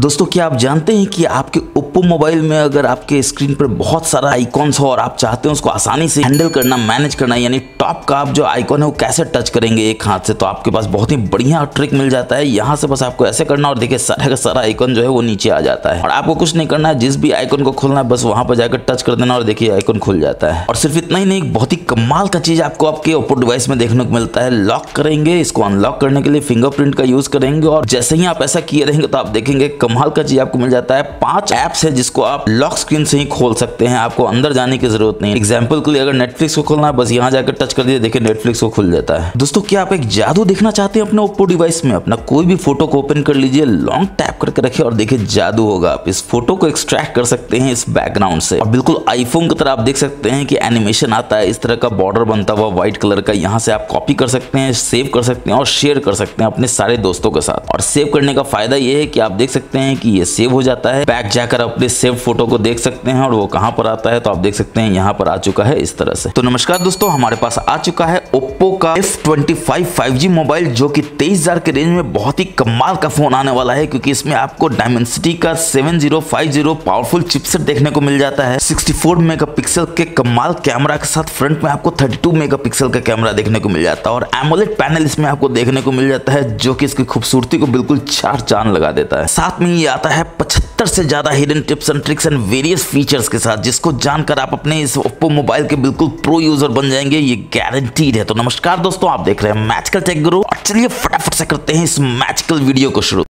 दोस्तों क्या आप जानते हैं कि आपके ओप्पो मोबाइल में अगर आपके स्क्रीन पर बहुत सारा आइकॉन्स हो और आप चाहते हैं उसको आसानी से हैंडल करना, मैनेज करना, यानी टॉप का आप जो आइकॉन है वो कैसे टच करेंगे एक हाथ से, तो आपके पास बहुत ही बढ़िया ट्रिक मिल जाता है। यहाँ से बस आपको ऐसे करना और देखिए सारा का सारा आइकॉन जो है वो नीचे आ जाता है और आपको कुछ नहीं करना है, जिस भी आइकॉन को खोलना है बस वहां पर जाकर टच कर देना और देखिए आइकॉन खुल जाता है। और सिर्फ इतना ही नहीं, बहुत ही कमाल का चीज आपको आपके ओप्पो डिवाइस में देखने को मिलता है। लॉक करेंगे, इसको अनलॉक करने के लिए फिंगरप्रिंट का यूज करेंगे और जैसे ही आप ऐसा किए रहेंगे तो आप देखेंगे कमाल का चीज आपको मिल जाता है। 5 ऐप्स है जिसको आप लॉक स्क्रीन से ही खोल सकते हैं, आपको अंदर जाने की जरूरत नहीं। एग्जांपल के लिए अगर नेटफ्लिक्स को खोलना है बस यहाँ जाकर टच कर दिए, देखिए नेटफ्लिक्स को खुल जाता है। दोस्तों क्या आप एक जादू देखना चाहते हैं अपने ओप्पो डिवाइस में? अपना कोई भी फोटो को ओपन कर लीजिए, लॉन्ग टैप करके रखिए और देखिए जादू होगा। आप इस फोटो को एक्सट्रैक्ट कर सकते हैं इस बैकग्राउंड से और बिल्कुल आईफोन की तरह आप देख सकते हैं कि एनिमेशन आता है, इस तरह का बॉर्डर बनता हुआ व्हाइट कलर का। यहाँ से आप कॉपी कर सकते हैं, सेव कर सकते हैं और शेयर कर सकते हैं अपने सारे दोस्तों के साथ। और सेव करने का फायदा ये है कि आप देख सकते हैं कि ये सेव हो जाता है। बैक जाकर अपने सेव फोटो को देख सकते हैं और वो कहां पर आता है तो आप देख सकते हैं यहाँ पर आ चुका है इस तरह से। तो नमस्कार दोस्तों, हमारे पास आ चुका है ओप्पो का F25 5G मोबाइल, जो कि 23,000 के रेंज में बहुत ही कमाल का फोन आने वाला है, क्योंकि इसमें आपको डायमेंसिटी का 7050 पावरफुल चिपसेट देखने को मिल जाता है। 64 मेगापिक्सल के कमाल कैमरा के साथ फ्रंट में आपको 32 मेगापिक्सल का कैमरा देखने को मिल जाता है और एमोलेड पैनल इसमें आपको देखने को मिल जाता है, जो कि इसकी खूबसूरती को बिल्कुल चार चांद लगा देता है। साथ में ये आता है 75 से ज्यादा hidden tips and tricks and various features के साथ, जिसको जानकर आप अपने इस ओप्पो मोबाइल के बिल्कुल प्रो यूजर बन जाएंगे, ये गारंटीड है। तो नमस्कार दोस्तों, आप देख रहे हैं मैजिकल टेक गुरु और चलिए फटाफट से करते हैं इस मैजिकल वीडियो को शुरू।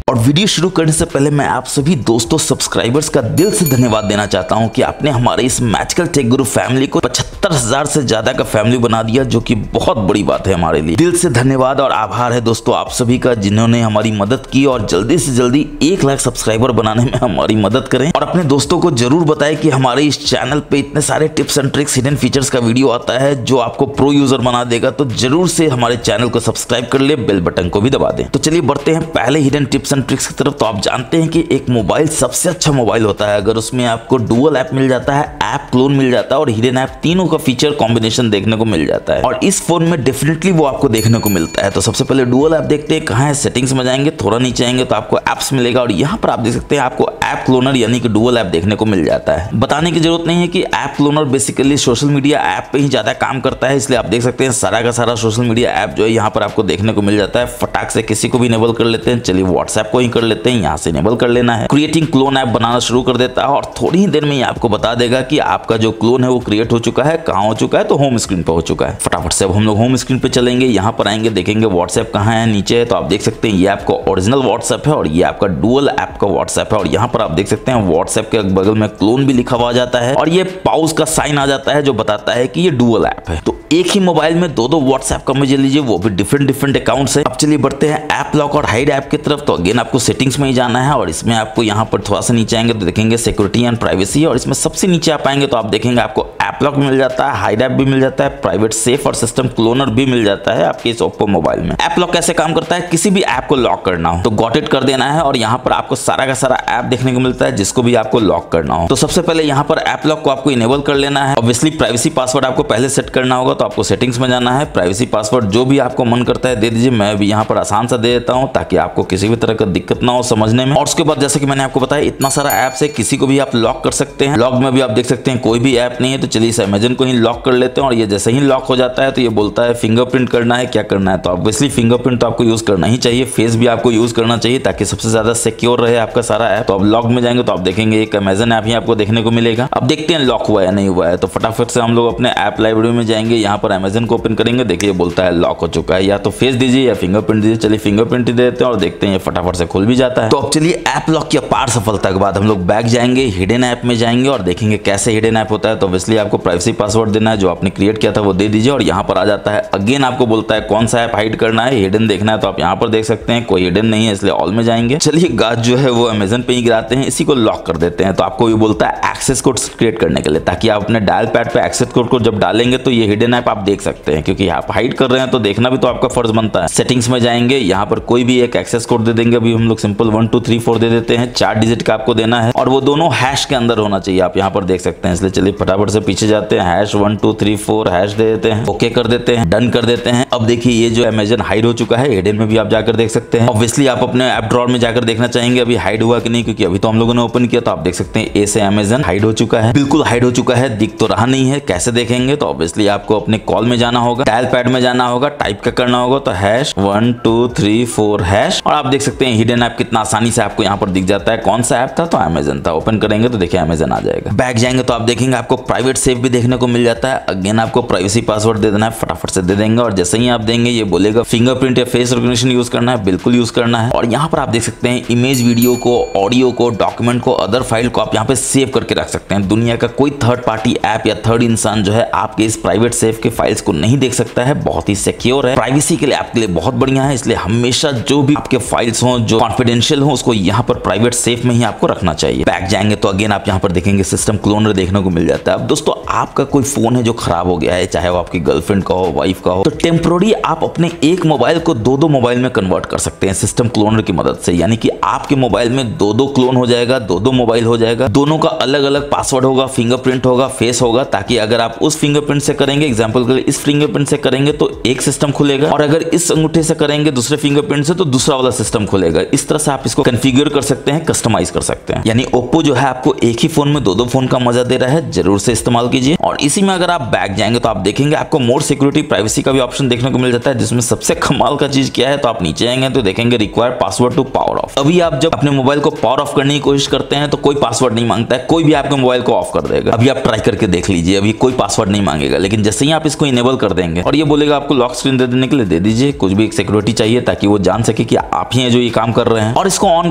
और वीडियो शुरू करने से पहले मैं आप सभी दोस्तों सब्सक्राइबर्स का दिल से धन्यवाद देना चाहता हूं कि आपने हमारे इस मैजिकल टेक गुरु फैमिली को 75,000 से ज्यादा का फैमिली बना दिया, जो कि बहुत बड़ी बात है हमारे लिए। दिल से धन्यवाद और आभार है दोस्तों आप सभी का, जिन्होंने हमारी मदद की और जल्दी से जल्दी 1 लाख सब्सक्राइबर बनाने में हमारी मदद करें। और अपने दोस्तों को जरूर बताएं कि हमारे इस चैनल पे इतने सारे tips and tricks, hidden features का वीडियो आता है जो आपको प्रो यूजर बना देगा। तो जरूर से हमारे चैनल को सब्सक्राइब कर ले, बेल बटन को भी दबा दें। तो चलिए बढ़ते हैं पहले हिडन टिप्स ट्रिक्स की तरफ। तो आप जानते हैं कि एक मोबाइल सबसे अच्छा मोबाइल होता है अगर उसमें आपको डुअल ऐप मिल जाता है, ऐप क्लोन मिल जाता है और हिडन ऐप, तीनों का फीचर कॉम्बिनेशन देखने को मिल जाता है। और इस फोन में डेफिनेटली वो आपको देखने को मिलता है। तो सबसे पहले डुअल ऐप देखते हैं कहां है। सेटिंग्स में जाएंगे, थोड़ा नीचे आएंगे तो आपको ऐप्स मिलेगा और यहाँ पर आप देख सकते हैं आपको ऐप क्लोनर यानी कि डुअल ऐप देखने को मिल जाता है। बताने की जरूरत नहीं है कि app cloner basically social media app पे ही ज्यादा काम करता है, इसलिए आप देख सकते हैं सारा का सारा सोशल मीडिया ऐप जो है यहाँ पर आपको देखने को मिल जाता है। फटाक से किसी को भी इनेबल कर लेते हैं, चलिए व्हाट्सएप को ही कर लेते हैं, यहाँ से इनेबल कर लेना है। क्रिएटिंग क्लोन ऐप बनाना शुरू कर देता है और थोड़ी ही देर में ये आपको बता देगा कि आपका जो क्लोन है वो क्रिएट हो चुका है, कहां हो चुका है, तो होम स्क्रीन पे हो चुका है। फटाफट से अब हम लोग होम स्क्रीन पे चलेंगे, यहाँ पर आएंगे, देखेंगे व्हाट्सएप कहां है, नीचे है। तो आप देख सकते हैं ये आपका ओरिजिनल व्हाट्सएप है और ये आपका डुअल ऐप का व्हाट्सएप है और यहाँ पर आप देख सकते हैं व्हाट्सएप के बगल में क्लोन भी लिखा हुआ जाता है और ये पाउज का साइन आ जाता है जो बताता है कि ये डुअल ऐप है। तो एक ही मोबाइल में दो व्हाट्सएप का मजे लीजिए, वो भी डिफरेंट अकाउंट से। अब चलिए बढ़ते हैं ऐप लॉक और हाइड ऐप की तरफ। तो अगेन आपको सेटिंग्स में ही जाना है और इसमें आपको यहाँ पर थोड़ा सा नीचे आएंगे तो देखेंगे सिक्योरिटी एंड प्राइवेसी और इसमें सबसे नीचे आप आएंगे तो आप देखेंगे आपको ऐप लॉक मिल जाता है, हाइड ऐप भी मिल जाता है, प्राइवेट सेफ और सिस्टम क्लोनर भी मिल जाता है आपके इस ओप्पो मोबाइल में। ऐप लॉक कैसे काम करता है? किसी भी ऐप को लॉक करना हो तो गॉट इट कर देना है और यहाँ पर आपको सारा का सारा ऐप देखने को मिलता है जिसको भी आपको लॉक करना हो। तो सबसे पहले यहाँ पर ऐप लॉक को आपको इनेबल कर लेना है। ऑब्वियसली प्राइवेसी पासवर्ड आपको पहले सेट करना होगा, तो आपको सेटिंग्स में जाना है, प्राइवेसी पासवर्ड जो भी आपको मन करता है दे दीजिए। मैं भी यहाँ पर आसान सा दे देता हूँ ताकि आपको किसी भी तरह का दिक्कत ना हो समझने में। और उसके बाद जैसे कि मैंने आपको बताया इतना सारा ऐप से किसी को भी आप लॉक कर सकते हैं। लॉग में भी आप देख सकते हैं कोई भी ऐप नहीं है, तो चलिए इस अमेजन को ही लॉक कर लेते हैं और ये जैसे ही लॉक हो जाता है तो ये बोलता है फिंगरप्रिंट करना है, क्या करना है। तो ऑब्वियसली फिंगरप्रिंट तो आपको यूज करना ही चाहिए, फेस भी आपको यूज करना चाहिए ताकि सबसे ज्यादा सिक्योर रहे आपका सारा ऐप। तो अब लॉग में जाएंगे तो आप देखेंगे एक अमेजन ऐप ही आपको देखने को मिलेगा। अब देखते हैं लॉक हुआ या नहीं हुआ है। तो फटाफट से हम लोग अपने ऐप लाइब्रेरी में जाएंगे, यहाँ पर अमेजन को ओपन करेंगे, देखिए बोलता है लॉक हो चुका है, या तो फेस दीजिए या फिंगरप्रिंट दीजिए। चलिए फिंगरप्रिंट ही देते हैं और देखते हैं ये फटाफट से खुल भी जाता है। तो अब चलिए ऐप लॉक की अपार सफलता के बाद हम लोग बैक जाएंगे, हिडन ऐप में जाएंगे और देखेंगे कैसे हिडन ऐप होता है। तो ऑब्वियसली आपको प्राइवेसी पासवर्ड देना है, जो आपने क्रिएट किया था वो दे दीजिए और यहाँ पर आ जाता है। अगेन आपको बोलता है कौन सा ऐप हाइड करना है, हिडन देखना है। तो आप यहाँ पर देख सकते हैं कोई हिडन नहीं है, इसलिए ऑल में जाएंगे। चलिए गाज जो है वो अमेजन पे ही गिराते हैं, इसी को लॉक कर देते हैं। तो आपको ये बोलता है एक्सेस कोड क्रिएट करने के लिए, ताकि आप अपने डायल पैड पे एक्सेस कोड को जब डालेंगे तो ये हिडन ऐप आप देख सकते हैं, क्योंकि आप हाइड कर रहे हैं तो देखना भी तो आपका फर्ज बनता है। सेटिंग्स में जाएंगे, यहाँ पर कोई भी एक एक्सेस कोड दे देंगे। अभी हम लोग सिंपल 1 2 3 4 दे देते हैं। 4 डिजिट का आपको देना है और वो दोनों हैश के अंदर होना चाहिए, आप यहाँ पर देख सकते हैं। इसलिए चलिए फटाफट से पीछे जाते हैं, #1 2 3 4 हैश दे देते हैं, ओके कर देते हैं, डन कर देते हैं। अब देखिए ये जो अमेजन हाइड हो चुका है, हिडन में भी आप जाकर देख सकते हैं। ऑब्वियसली आप अपने ऐप ड्रॉअर में जाकर देखना चाहेंगे अभी हाइड हुआ कि नहीं, क्योंकि अभी तो हम लोगों ने ओपन किया। तो आप देख सकते हैं ए से अमेजन हाइड हो चुका है, बिल्कुल हाइड हो चुका है, दिख तो रहा नहीं है। कैसे देखेंगे? तो ऑब्वियसली आपको अपने कॉल में जाना होगा, डायल पैड में जाना होगा, टाइप का करना होगा, तो #1 2 3 4 हैश, और आप देख सकते हैं हिडन ऐप कितना आसानी से आपको यहाँ पर दिख जाता है। कौन सा ऐप था? तो अमेजन था। ओपन करेंगे तो देखिए अमेजन आ जाएगा। बैक जाएंगे तो आप देखेंगे आपको प्राइवेट सेव भी देखने को मिल जाता है। अगेन आपको प्राइवेसी पासवर्ड दे देना है, फटाफट से दे देंगे और जैसे ही आप देंगे ये बोलेगा फिंगरप्रिंट या फेस रिकॉग्निशन यूज करना है, बिल्कुल यूज करना है। और यहाँ पर आप देख सकते हैं इमेज, वीडियो को, ऑडियो को, डॉक्यूमेंट को, अदर फाइल को आप यहाँ पे सेव करके रख सकते हैं। दुनिया का कोई थर्ड पार्टी ऐप या थर्ड इंसान जो है आपके इस प्राइवेट सेव के फाइल्स को नहीं देख सकता है। बहुत ही सिक्योर है, प्राइवेसी के लिए आपके लिए बहुत बढ़िया है। इसलिए हमेशा जो भी आपके फाइल्स हो जो कॉन्फिडेंशियल हो उसको यहाँ पर प्राइवेट सेफ में ही आपको रखना चाहिए। बैक जाएंगे तो अगेन आप यहाँ पर देखेंगे सिस्टम क्लोनर देखने को मिल जाता है। अब दोस्तों आपका कोई फोन है जो खराब हो गया है, चाहे वो आपकी गर्लफ्रेंड का हो, वाइफ का हो, तो टेम्पोररी आप अपने एक मोबाइल को दो मोबाइल में कन्वर्ट कर सकते हैं सिस्टम क्लोनर की मदद से। यानी कि आपके मोबाइल में दो क्लोन हो जाएगा, दो मोबाइल हो जाएगा, दोनों का अलग अलग पासवर्ड होगा, फिंगरप्रिंट होगा, फेस होगा, ताकि अगर आप उस फिंगरप्रिंट से करेंगे, एग्जाम्पल के लिए इस फिंगरप्रिंट से करेंगे तो एक सिस्टम खुलेगा, और अगर इस अंगूठे से करेंगे दूसरे फिंगरप्रिंट से तो दूसरा वाला सिस्टम खुलेगा। इस तरह से आप इसको कॉन्फ़िगर कर सकते हैं, कस्टमाइज कर सकते हैं। यानी ओप्पो जो है आपको एक ही फोन में दो फोन का मजा दे रहा है, जरूर से इस्तेमाल कीजिए। और इसी में अगर आप बैक जाएंगे तो आप देखेंगे आपको मोर सिक्योरिटी प्राइवेसी का भी ऑप्शन देखने को मिल जाता है, जिसमें सबसे कमाल का चीज क्या है, तो आप नीचे आएंगे तो देखेंगे require password to power off. अभी आप जब अपने मोबाइल को पावर ऑफ करने की कोशिश करते हैं तो कोई पासवर्ड नहीं मांगता है, कोई भी आपके मोबाइल को ऑफ कर देगा। अभी आप ट्राई करके देख लीजिए, अभी कोई पासवर्ड नहीं मांगेगा। लेकिन जैसे ही आप इसको इनेबल कर देंगे और ये बोलेगा आपको लॉक स्क्रीन दे देने के लिए, दे दीजिए। कुछ भी एक सिक्योरिटी चाहिए ताकि वो जान सके कि आप ही हैं जो ये काम कर रहे हैं। और इसको ऑन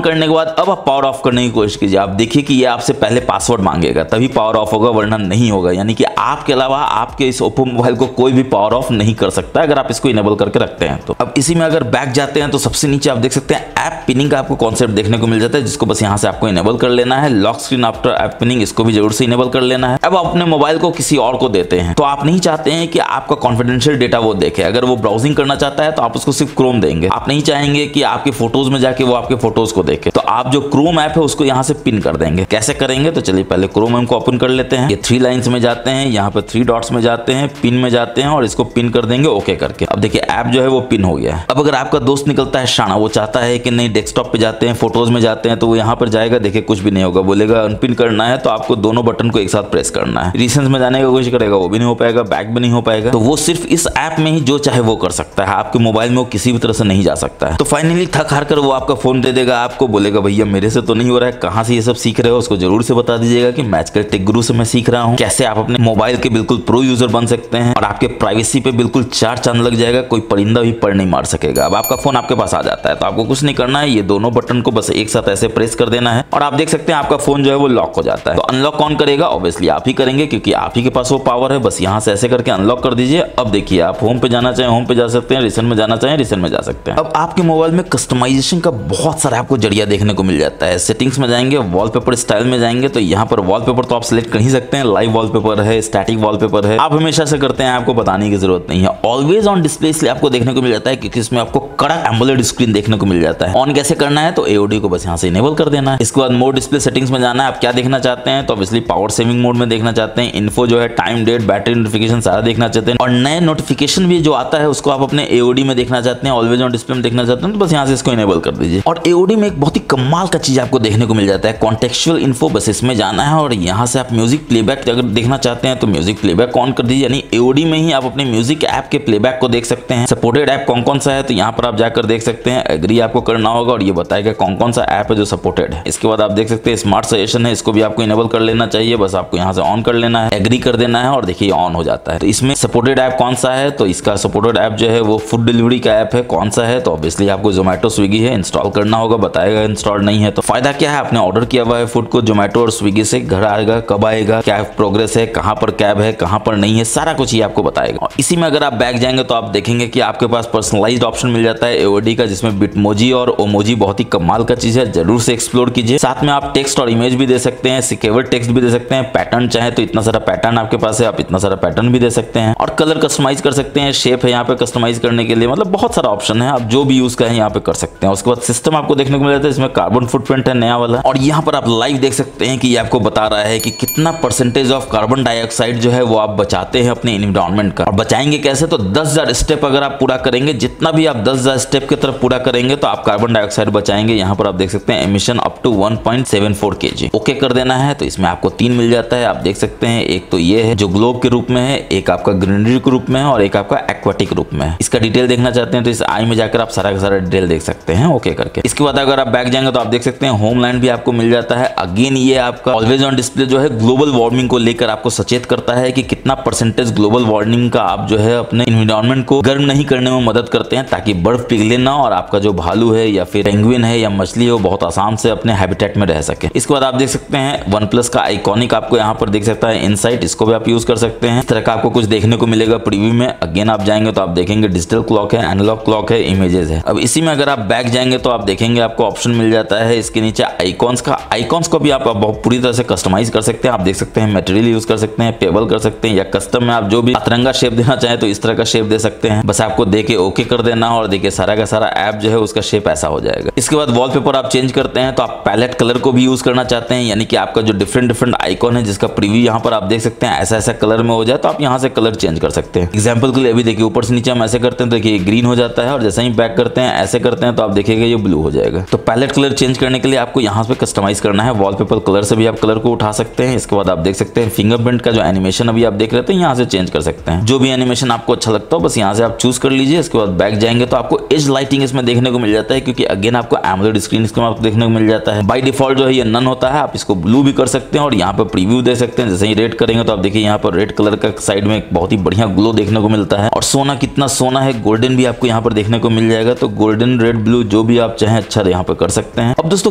करने के बाद अब आप पावर ऑफ करने की कोशिश कीजिए। आप देखिए कि ये आपसे पहले पासवर्ड मांगेगा, तभी पावर ऑफ होगा, वरना नहीं होगा। यानी कि आपके अलावा आपके इस ओप्पो मोबाइल को कोई भी पावर ऑफ नहीं कर सकता अगर आप इसको इनेबल करके रखते हैं तो। अब इसी में अगर बैक जाते हैं तो सबसे नीचे आप देख सकते हैं ऐप पिनिंग का आपको कॉन्सेप्ट देखने को मिल जाता है, जिसको बस यहाँ से आपको इनेबल कर लेना है। Lock screen after app pinning, इसको भी जरूर से इनेबल कर लेना है। अब आप अपने मोबाइल को किसी और को देते हैं तो आप नहीं चाहते हैं कि आपका कॉन्फिडेंशियल डेटा वो देखे। अगर वो ब्राउजिंग करना चाहता है तो आप उसको सिर्फ क्रोम देंगे। आप नहीं चाहेंगे कि आपके फोटोज में जाके वो आपके फोटोज को देखे, तो आप जो क्रोम ऐप है उसको यहाँ से पिन कर देंगे। कैसे करेंगे? तो चलिए पहले क्रोम ऐप को ओपन कर लेते हैं। ये 3 लाइन्स में जाते हैं, यहाँ पे 3 डॉट्स में जाते हैं, पिन में जाते हैं और इसको पिन कर देंगे ओके करके। अब देखिए ऐप जो है वो पिन हो गया है। अब अगर आपका दोस्त निकलता है शाना, वो चाहता है कि नहीं डेस्कटॉप पे जाते हैं, फोटोज में जाते हैं, तो वो यहाँ पर जाएगा, देखिए कुछ भी नहीं होगा, बोलेगा अनपिन करना है, तो आपको दोनों बटन को एक साथ प्रेस करना है। रीसेंट में जाने की कोशिश करेगा, वो भी नहीं हो पाएगा, बैक भी नहीं हो पाएगा। तो वो सिर्फ इस ऐप में ही जो चाहे वो कर सकता है, आपके मोबाइल में वो किसी भी तरह से नहीं जा सकता है। तो फाइनली थक हार कर वो आपका फोन दे देगा, आपको बोलेगा भैया मेरे से तो नहीं हो रहा है, कहाँ से ये सब सीख रहे हो? उसको जरूर से बता दीजिएगा कि मैचकल टेक गुरु से मैं सीख रहा हूँ, कैसे आप अपने मोबाइल के बिल्कुल प्रो यूजर बन सकते हैं और आपके प्राइवेसी पे बिल्कुल 4 चांद लग जाएगा, कोई परिंदा भी पर नहीं मार सकेगा। अब आपका फोन आपके पास आ जाता है तो आपको कुछ नहीं करना है, ये दोनों बटन को बस एक साथ ऐसे प्रेस कर देना है और आप देख सकते हैं आपका फोन जो है वो लॉक हो जाता है। तो अनलॉक कौन करेगा? ऑब्वियसली आप ही करेंगे, क्योंकि आप ही के पास वो पावर है। बस यहाँ से ऐसे करके अनलॉक कर दीजिए। अब देखिए आप होम पे जाना चाहें होम पे जा सकते हैं, रिसेंट में जाना चाहें रिसेंट में जा सकते हैं। अब आपके मोबाइल में कस्टमाइजेशन का बहुत सारा आपको जरिया देखने को मिल जाता है। सेटिंग्स में जाएंगे, वॉलपेपर स्टाइल में जाएंगे, तो यहाँ पर वॉलपेपर तो आप सिलेक्ट कर ही सकते हैं। लाइव वॉलपेपर है, स्टैटिक वॉलपेपर है, आप हमेशा से करते हैं, आपको बताने की जरूरत नहीं है। ऑलवेज ऑन डिस्प्ले इसलिए आपको देखने को मिल जाता है क्योंकि इसमें आपको कड़क एमोलेड स्क्रीन देखने को मिल जाता है। ऑन कैसे करना है? तो एओडी को बस यहाँ से इनेबल कर देना है। इसके बाद मोड डिस्प्ले सेटिंग्स में जाना है। आप क्या देखना चाहते हैं? तो ऑब्वियसली पावर सेविंग मोड में देखना चाहते हैं, इन्फो जो है टाइम डेट बैटरी नोटिफिकेशन सारा देखना चाहते हैं, और नए नोटिफिकेशन भी जो आता है उसको आप अपने एओडी में देखना चाहते हैं, ऑलवेज ऑन डिस्प्ले में देखना चाहते हैं, तो बस यहाँ से इसको इनेबल कर दीजिए। और एओडी में एक बहुत ही कमाल का चीज आपको देखने को मिल जाता है, कॉन्टेक्चुअल इन्फो। बस इसमें जाना है और यहाँ से आप म्यूजिक प्लेबैक अगर देखना चाहते हैं तो म्यूजिक प्लेबैक ऑन कर दीजिए। यानी एओडी में ही आप अपने म्यूजिक ऐप के प्लेबैक को देख सकते हैं। सपोर्टेड ऐप कौन कौन सा है तो यहाँ पर आप जाकर देख सकते हैं। एग्री आपको करना होगा और ये बताएगा कौन कौन सा ऐप है जो सपोर्टेड है। इसके बाद आप देख सकते हैं स्मार्ट सजेशन है, इसको भी आपको इनेबल कर लेना चाहिए। बस आपको यहाँ से ऑन कर लेना है, एग्री कर देना है और देखिए ऑन हो जाता है। तो इसमें सपोर्टेड ऐप कौन सा है? तो इसका सपोर्टेड ऐप जो है वो फूड डिलीवरी का ऐप है। कौन सा है? तो ऑब्वियसली आपको जोमेटो स्विगी है, इंस्टॉल करना होगा, बताएगा इंस्टॉल नहीं है। तो फायदा क्या है? आपने ऑर्डर किया हुआ है फूड को जोमेटो और स्विगी से, घर आएगा, कब आएगा, क्या प्रोग्रेस है, कहाँ पर कैब है, कहाँ पर नहीं है, सारा कुछ ही आपको बताएगा। और इसी में अगर आप बैक जाएंगे तो आप देखेंगे कि आपके पास पर्सनलाइज्ड ऑप्शन मिल जाता है एओडी का, जिसमें बिटमोजी और ओमोजी बहुत ही कमाल का चीज है, जरूर से एक्सप्लोर कीजिए। साथ में आप टेक्स्ट और इमेज भी दे सकते हैं, सिक्योर टेक्स्ट भी दे सकते हैं, पैटर्न चाहे तो इतना सारा पैटर्न आपके पास है, आप इतना सारा पैटर्न भी दे सकते हैं, और कलर कस्टमाइज कर सकते हैं, शेप है यहाँ पे कस्टमाइज करने के लिए, मतलब बहुत सारा ऑप्शन है, आप जो भी यूज करें यहाँ पे कर सकते हैं। उसके इसके बाद सिस्टम आपको देखने को मिल जाता है, इसमें कार्बन फुटप्रिंट है नया वाला। और यहाँ पर आप लाइव देख सकते हैं कि ये आपको बता रहा है कि कितना परसेंटेज ऑफ कार्बन डाइऑक्साइड जो है वो आप बचाते हैं अपने एनवायरनमेंट का। और बचाएंगे कैसे, तो 10,000 स्टेप अगर आप पूरा करेंगे, जितना भी आप 10,000 स्टेप की तरफ पूरा करेंगे तो आप कार्बन डाइऑक्साइड बचाएंगे। यहाँ पर आप देख सकते हैं emission up to 1.74 kg। Okay कर देना है तो इसमें आपको 3 मिल जाता है। आप देख सकते हैं एक तो ये है जो ग्लोब के रूप में है, एक आपका ग्रीनरी के रूप में है और एक आपका एक्वाटिक रूप में है। इसका डिटेल देखना चाहते हैं तो इस आई में जाकर आप सारा का सारा डिटेल देख सकते हैं ओके करके। इसके बाद अगर आप बैक जाएंगे तो आप देख सकते हैं होमलैंड भी आपको मिल जाता है। अगेन ये आपका ऑलवेज ऑन डिस्प्ले जो है ग्लोबल वार्मिंग को लेकर आपको सचेत करता है कि कितना परसेंटेज ग्लोबल वार्मिंग का आप जो है अपने एनवायरनमेंट को गर्म नहीं करने में मदद करते हैं, ताकि बर्फ पिघले ना और आपका जो भालू है या फिर पेंगुइन है या मछली है वो बहुत आसान से अपने हैबिटेट में रह सके। इसके बाद आप देख सकते हैं OnePlus का आइकॉनिक आपको यहाँ पर देख सकता है इनसाइट, इसको भी आप यूज कर सकते हैं। इस तरह का आपको कुछ देखने को मिलेगा प्रीव्यू में। अगेन आप जाएंगे तो आप देखेंगे डिजिटल क्लॉक है, एनालॉग क्लॉक है, इमेजेस है। अब इसी में अगर आप बैक जाएंगे तो आप देखेंगे आपको ऑप्शन मिल जाता है इसके नीचे आइकॉन्स का। आइकॉन्स को भी आप बहुत पूरी तरह से कस्टमाइज कर सकते हैं। आप देख सकते हैं मटेरियल यूज कर सकते हैं, पेबल कर सकते हैं या कस्टम में आप जो भी तिरंगा शेप देना चाहें तो इस तरह का शेप दे सकते हैं। बस आपको देके ओके कर देना और देखिए सारा का सारा ऐप जो है उसका शेप ऐसा हो जाएगा। इसके बाद वॉलपेपर आप चेंज करते हैं तो आप पैलेट कलर को भी यूज करना चाहते हैं, यानी कि आपका जो डिफरेंट आइकॉन है जिसका प्रीव्यू यहाँ पर आप देख सकते हैं ऐसा कलर में हो जाए तो आप यहाँ से कलर चेंज कर सकते हैं। एग्जाम्पल के लिए अभी देखिए ऊपर से नीचे हम ऐसे करते हैं तो देखिए ग्रीन हो जाता है और जैसे ही बैक करते हैं ऐसे करते हैं तो आप देखिएगा ये ब्लू हो जाएगा। तो पैलेट कलर चेंज करने के लिए आपको यहाँ पे कस्टमाइज करना है। वॉलपेपर कलर से भी आप कलर को उठा सकते हैं। इसके बाद आप देख सकते हैं फिंगरप्रिंट का जो एनिमेशन अभी आप देख रहे थे यहाँ से चेंज कर सकते हैं। जो भी एनिमेशन आपको अच्छा लगता हो बस यहाँ से आप चूज कर लीजिए। इसके बाद बैक जाएंगे तो आपको एज लाइटिंग इसमें देखने को मिल जाता है, क्योंकि अगेन आपको एमोलेड स्क्रीन इसमें आपको देखने को मिल जाता है। बाय डिफॉल्ट जो है ये नन होता है, आप इसको ब्लू भी कर सकते हैं और यहाँ पर प्रीव्यू दे सकते हैं। जैसे ही रेड करेंगे तो आप देखिए यहाँ पर रेड कलर का साइड में एक बहुत ही बढ़िया ग्लो देखने को मिलता है। और सोना कितना सोना है, गोल्डन भी आपको यहाँ पर देखने को मिल जाएगा। तो गोल्डन, रेड, ब्लू जो भी आप चाहें अच्छा यहाँ पर कर सकते हैं। अब दोस्तों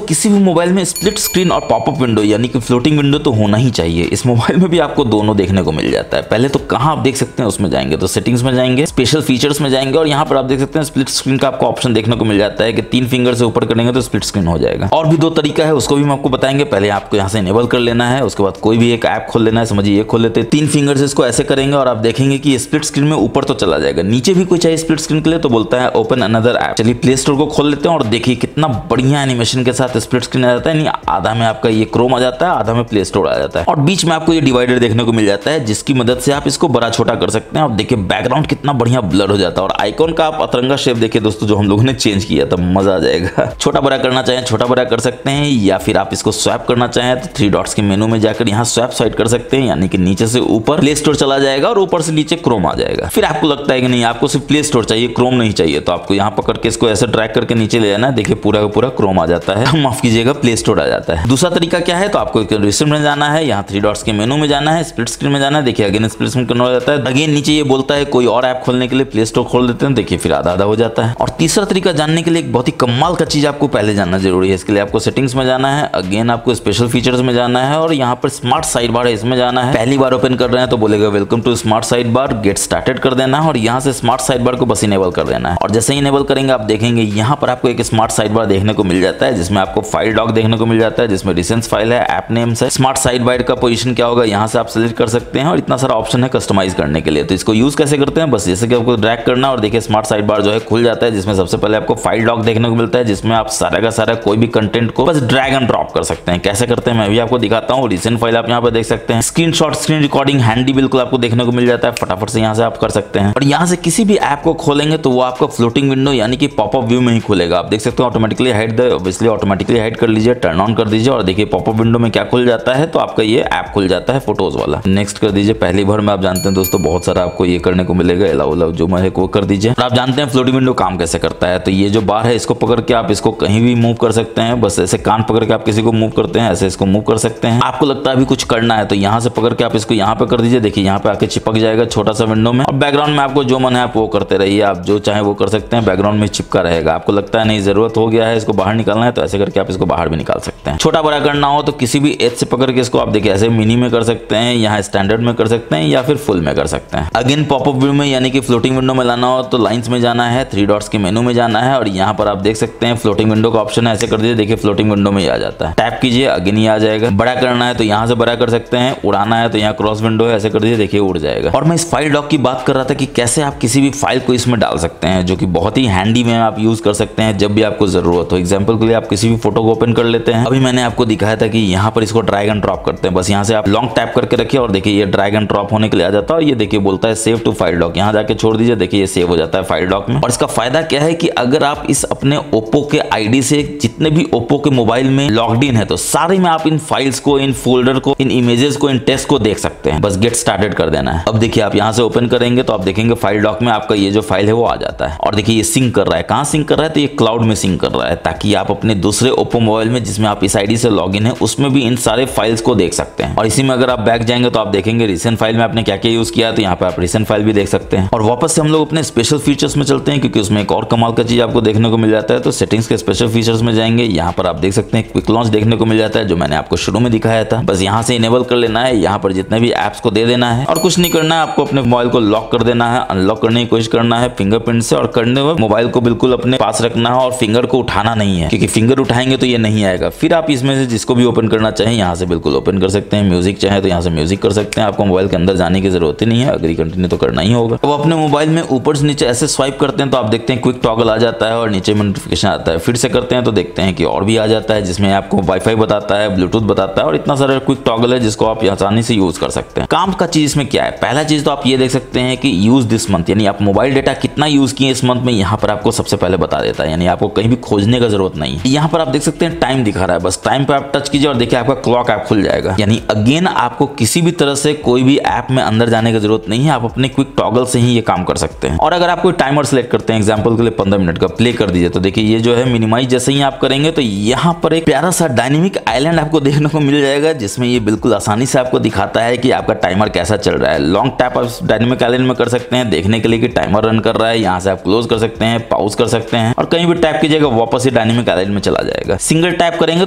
किसी भी मोबाइल में स्प्लिट स्क्रीन और पॉपअप विंडो यानी कि फ्लोटिंग विंडो तो होना ही चाहिए। इस मोबाइल में भी आपको दोनों देखने को मिल जाता है। पहले तो कहाँ आप देख सकते हैं उसमें जाएंगे तो सेटिंग्स में जाएंगे, स्पेशल फीचर्स में जाएंगे और यहाँ पर आप देख सकते हैं स्प्लिट स्क्रीन का आपको ऑप्शन देखने को मिल जाता है कि 3 फिंगर से ऊपर करेंगे तो स्प्लिट स्क्रीन हो जाएगा। और भी 2 तरीका है उसको भी हम आपको बताएंगे। पहले आपको यहाँ से इनेबल कर लेना है, उसके बाद कोई भी एक ऐप खोल लेना है। समझिए ये खोल लेते हैं, 3 फिंगर से इसको ऐसे करेंगे और आप देखेंगे कि स्प्लिट स्क्रीन में ऊपर तो चला जाएगा, नीचे भी कोई चाहिए स्प्लिट स्क्रीन के लिए तो बोलता है ओपन अनदर ऐप। चलिए प्ले स्टोर को खोल लेते हैं और देखिए कितना बढ़िया एनिमेशन के साथ स्प्लिट स्क्रीन आ जाता है। आधा में आपका ये क्रोम आ जाता है, आधा में प्ले स्टोर आ जाता है और बीच में आपको ये डिवाइडर देखने को मिल जाता है जिसकी मदद से आप इसको बड़ा छोटा कर सकते हैं। और देखिए बैकग्राउंड कितना बढ़िया ब्लर हो जाता है। और आइकॉन का आप अतरंगा शेप देखिए दोस्तों जो हम लोगों ने चेंज किया था, मजा आ जाएगा। छोटा बड़ा करना चाहें छोटा बड़ा कर सकते हैं या फिर आप इसको स्वैप करना चाहें तो 3 डॉट्स के मेनू में जाकर यहाँ स्वैप साइड कर सकते हैं, यानी कि नीचे से ऊपर प्ले स्टोर चला जाएगा और ऊपर से नीचे क्रोम आ जाएगा। फिर आपको लगता है कि नहीं आपको सिर्फ प्ले स्टोर चाहिए, क्रोम नहीं चाहिए, तो आपको यहाँ पकड़ के इसको ऐसे ड्रैग करके नीचे ले जाना है। देखिए पूरा का पूरा क्रोम आ जाता है, माफ कीजिएगा प्ले स्टोर आ जाता है। दूसरा तरीका क्या है, तो आपको रिसेंट में जाना है, यहाँ 3 डॉट्स के मेनू में जाना है, स्प्लिट स्क्रीन में जाना है। देखिए अगेन स्प्लिट स्क्रीन करना हो जाता है। अगेन नीचे ये बोलता है कोई और ऐप खोलने के लिए प्ले स्टोर खोल देते हैं, देखिए फिर आधा आधा हो जाता है। और तीसरा तरीका जानने के लिए एक बहुत ही कमाल का चीज आपको पहले जानना जरूरी है। इसके लिए आपको सेटिंग्स में जाना है, अगेन आपको स्पेशल फीचर्स में जाना है और यहाँ पर स्मार्ट साइड बार है इसमें जाना है। पहली बार ओपन कर रहे हैं तो बोलेगा welcome to smart side bar, get started कर देना है और यहाँ से स्मार्ट साइड बार को बस इनेबल कर देना है। और जैसे ही इनेबल करेंगे आप देखेंगे यहाँ पर आपको एक स्मार्ट साइड बार देखने को मिल जाता है जिसमें आपको फाइल डॉक देखने को मिल जाता है, जिसमें रिसेंट फाइल है, ऐप नेम्स है। स्मार्ट साइड बार का पोजीशन क्या होगा यहाँ से आप सेलेक्ट कर सकते हैं और इतना सारा ऑप्शन है कस्टमाइज करने के लिए। तो इसको यूज कैसे करते हैं, बस जैसे कि आपको ड्रैग करना और देखिए स्मार्ट साइड बार जो है खुल जाता है, जिसमें सबसे पहले आपको फाइल डॉक देखने को मिलता है जिसमें आप सारा का सारा कोई भी कंटेंट को बस ड्रैग एंड ड्रॉप कर सकते हैं। कैसे करते हैं मैं भी आपको दिखाता हूँ। रिसेंट फाइल आप यहाँ पे देख सकते हैं, स्क्रीनशॉट, स्क्रीन रिकॉर्डिंग हैंडी बिल्कुल आपको देखने को मिल जाता है, फटाफट से यहाँ से आप कर सकते हैं। और यहाँ से किसी भी ऐप को खोलेंगे तो वो आपका फ्लोटिंग विंडो यानी कि पॉपअप व्यू में ही खुलेगा। आप देख सकते हो automatically hide the, obviously automatically hide कर लीजिए, टर्न ऑन कर दीजिए और देखिए पॉपअप विंडो में क्या खुल जाता है, तो आपका ये ऐप खुल जाता है फोटोज वाला। नेक्स्ट कर दीजिए। पहली बार में आप जानते हैं दोस्तों बहुत सारा आपको ये करने को मिलेगा, अलाउ जो मैं को कर दीजिए। और आप जानते हैं फ्लोटिंग विंडो काम कैसे करता है, तो ये जो बार है इसको पकड़ के आप इसको कहीं भी मूव कर सकते हैं। बस ऐसे कान पकड़ के आप किसी को मूव करते हैं, ऐसे इसको मूव कर सकते हैं। आपको लगता है अभी कुछ करना है तो यहाँ से पकड़ के आप इसको यहाँ पे कर दीजिए, देखिए यहाँ पे आके चिपक जाएगा छोटा सा विंडो में। और बैकग्राउंड में आपको जो मन है आप वो करते रहिए, आप जो चाहे वो कर सकते हैं, बैकग्राउंड में चिपका रहेगा। आपको लगता है नहीं जरूरत हो गया है इसको बाहर निकालना है तो ऐसे करके आप इसको बाहर भी निकाल सकते हैं। छोटा बड़ा करना हो तो किसी भी एज से पकड़ के इसको आप देखिए ऐसे मिनी में कर सकते हैं, यहाँ स्टैंडर्ड में कर सकते हैं या फिर फुल में कर सकते हैं। अगेन पॉपअप व्यू में यानी कि फ्लोटिंग विंडो में लाना हो तो लाइंस में जाना है, 3 डॉट्स के मेनू में जाना है और यहाँ पर आप देख सकते हैं फ्लोटिंग विंडो का ऑप्शन है, ऐसे कर दीजिए, देखिए फ्लोटिंग विंडो में ही आ जाता है। टैप कीजिए, अगेन ही आ जाएगा। बड़ा करना है तो यहाँ से बड़ा कर सकते हैं, उड़ाना है तो यहाँ क्रॉस विंडो है, ऐसे कर दीजिए, देखिए उड़ जाएगा। और मैं इस फाइल डॉक की बात कर रहा था कि कैसे आप किसी भी फाइल को इसमें डाल सकते हैं, जो कि बहुत ही हैंडी में आप यूज कर सकते हैं। हैं जब भी आपको जरूरत हो। एग्जाम्पल के लिए आप किसी भी फोटो को ओपन कर लेते हैं। अभी मैंने आपको दिखाया था कि यहाँ पर इसको ड्रैग एंड ड्रॉप करते हैं। बस यहाँ से आप लॉन्ग टैप करके रखिए और देखिए ये ड्रैग एंड ड्रॉप होने के लिए आ जाता है और ये देखिए बोलता है सेव टू फाइल डॉक। यहाँ जाके छोड़ दीजिए, देखिए ये सेव हो जाता है फाइल डॉक में। और इसका फायदा क्या है कि अगर आप इस अपने ओप्पो के आईडी से जितने भी ओप्पो के मोबाइल में लॉग्ड इन है तो सारे में आप इन फाइल्स को, इन फोल्डर को, इन इमेजेस को, इन टेक्स्ट को देख सकते हैं। बस गेट स्टार्टेड कर देना है। अब देखिए आप यहाँ से ओपन करेंगे तो आप देखेंगे फाइल डॉक में आपका ये जो फाइल है वो आ जाता है। और देखिए ये सिंक कर रहा है। कहाँ सिंक कर रहा है? तो ये क्लाउड में सिंक कर रहा है, ताकि आप अपने दूसरे ओप्पो मोबाइल में जिसमें आप इस आईडी से लॉगिन है उसमें भी इन सारे फाइल्स को देख सकते हैं। और इसी में अगर आप बैक जाएंगे तो आप देखेंगे रिसेंट फाइल में आपने क्या क्या यूज किया, तो यहाँ पे आप रिसेंट फाइल भी देख सकते हैं। और वापस से हम लोग अपने स्पेशल फीचर्स में चलते हैं, क्योंकि उसमें एक और कमाल का चीज आपको देखने को मिल जाता है। तो सेटिंग्स के स्पेशल फीचर्स में जाएंगे, यहाँ पर आप देख सकते हैं क्विक लॉन्च देखने को मिल जाता है, जो मैंने आपको शुरू में दिखाया था। बस यहाँ से इनेबल कर लेना है, यहाँ पर जितने भी एप्स को दे देना है और कुछ नहीं करना है। आपको अपने मोबाइल को लॉक कर देना है, अनलॉक करने की कोशिश करना है फिंगरप्रिंट से, और करने वक्त मोबाइल को बिल्कुल अपने पास रखना है और फिंगर को उठाना नहीं है, क्योंकि फिंगर उठाएंगे तो ये नहीं आएगा। फिर आप इसमें से जिसको भी ओपन करना चाहें यहाँ से बिल्कुल ओपन कर सकते हैं। म्यूजिक चाहे तो यहाँ से म्यूजिक कर सकते हैं। आपको मोबाइल के अंदर जाने की जरूरत ही नहीं है, अगर कंटिन्यू तो करना ही होगा। अब अपने मोबाइल में ऊपर से नीचे ऐसे स्वाइप करते हैं तो आप देखते हैं क्विक टॉगल आ जाता है और नीचे में नोटिफिकेशन आता है। फिर से करते हैं तो देखते हैं कि और भी आ जाता है, जिसमें आपको वाईफाई बताता है, ब्लूटूथ बताता है और इतना सारा क्विक टॉगल है जिसको आप आसानी से यूज कर सकते हैं। काम का चीज इसमें क्या है? पहला चीज तो आप ये देख सकते हैं कि यूज दिस मंथ, यानी आप मोबाइल डेटा कितना यूज किए इस मंथ में, यहाँ पर आपको सबसे पहले बता देता है। यानी आपको कहीं भी खोजने का जरूरत नहीं है। यहाँ पर आप देख सकते हैं टाइम दिखा रहा है, बस टाइम पे आप टच कीजिए और देखिए आपका क्लॉक ऐप खुल जाएगा। यानी अगेन आपको किसी भी तरह से कोई भी ऐप में अंदर जाने की जरूरत नहीं है, आप अपने क्विक टॉगल से ही ये काम कर सकते हैं। और अगर आप कोई टाइमर सेलेक्ट करते हैं, एग्जांपल के लिए 15 मिनट का प्ले कर दीजिए, तो देखिए ये जो है मिनिमाइज जैसे ही आप करेंगे तो यहाँ पर एक प्यारा सा डायनेमिक आइलैंड आपको देखने को मिल जाएगा, जिसमें ये बिल्कुल आसानी से आपको दिखाता है कि आपका टाइमर कैसा चल रहा है। लॉन्ग टैप आप डायनेमिक आइलैंड में कर सकते हैं देखने के लिए कि टाइमर रन कर रहा है। यहाँ से आप क्लोज कर सकते हैं, पॉज कर सकते हैं और कहीं भी टैप कीजिएगा वापस ही डायनेमिक आइलैंड में चला जाएगा। सिंगल टैप करेंगे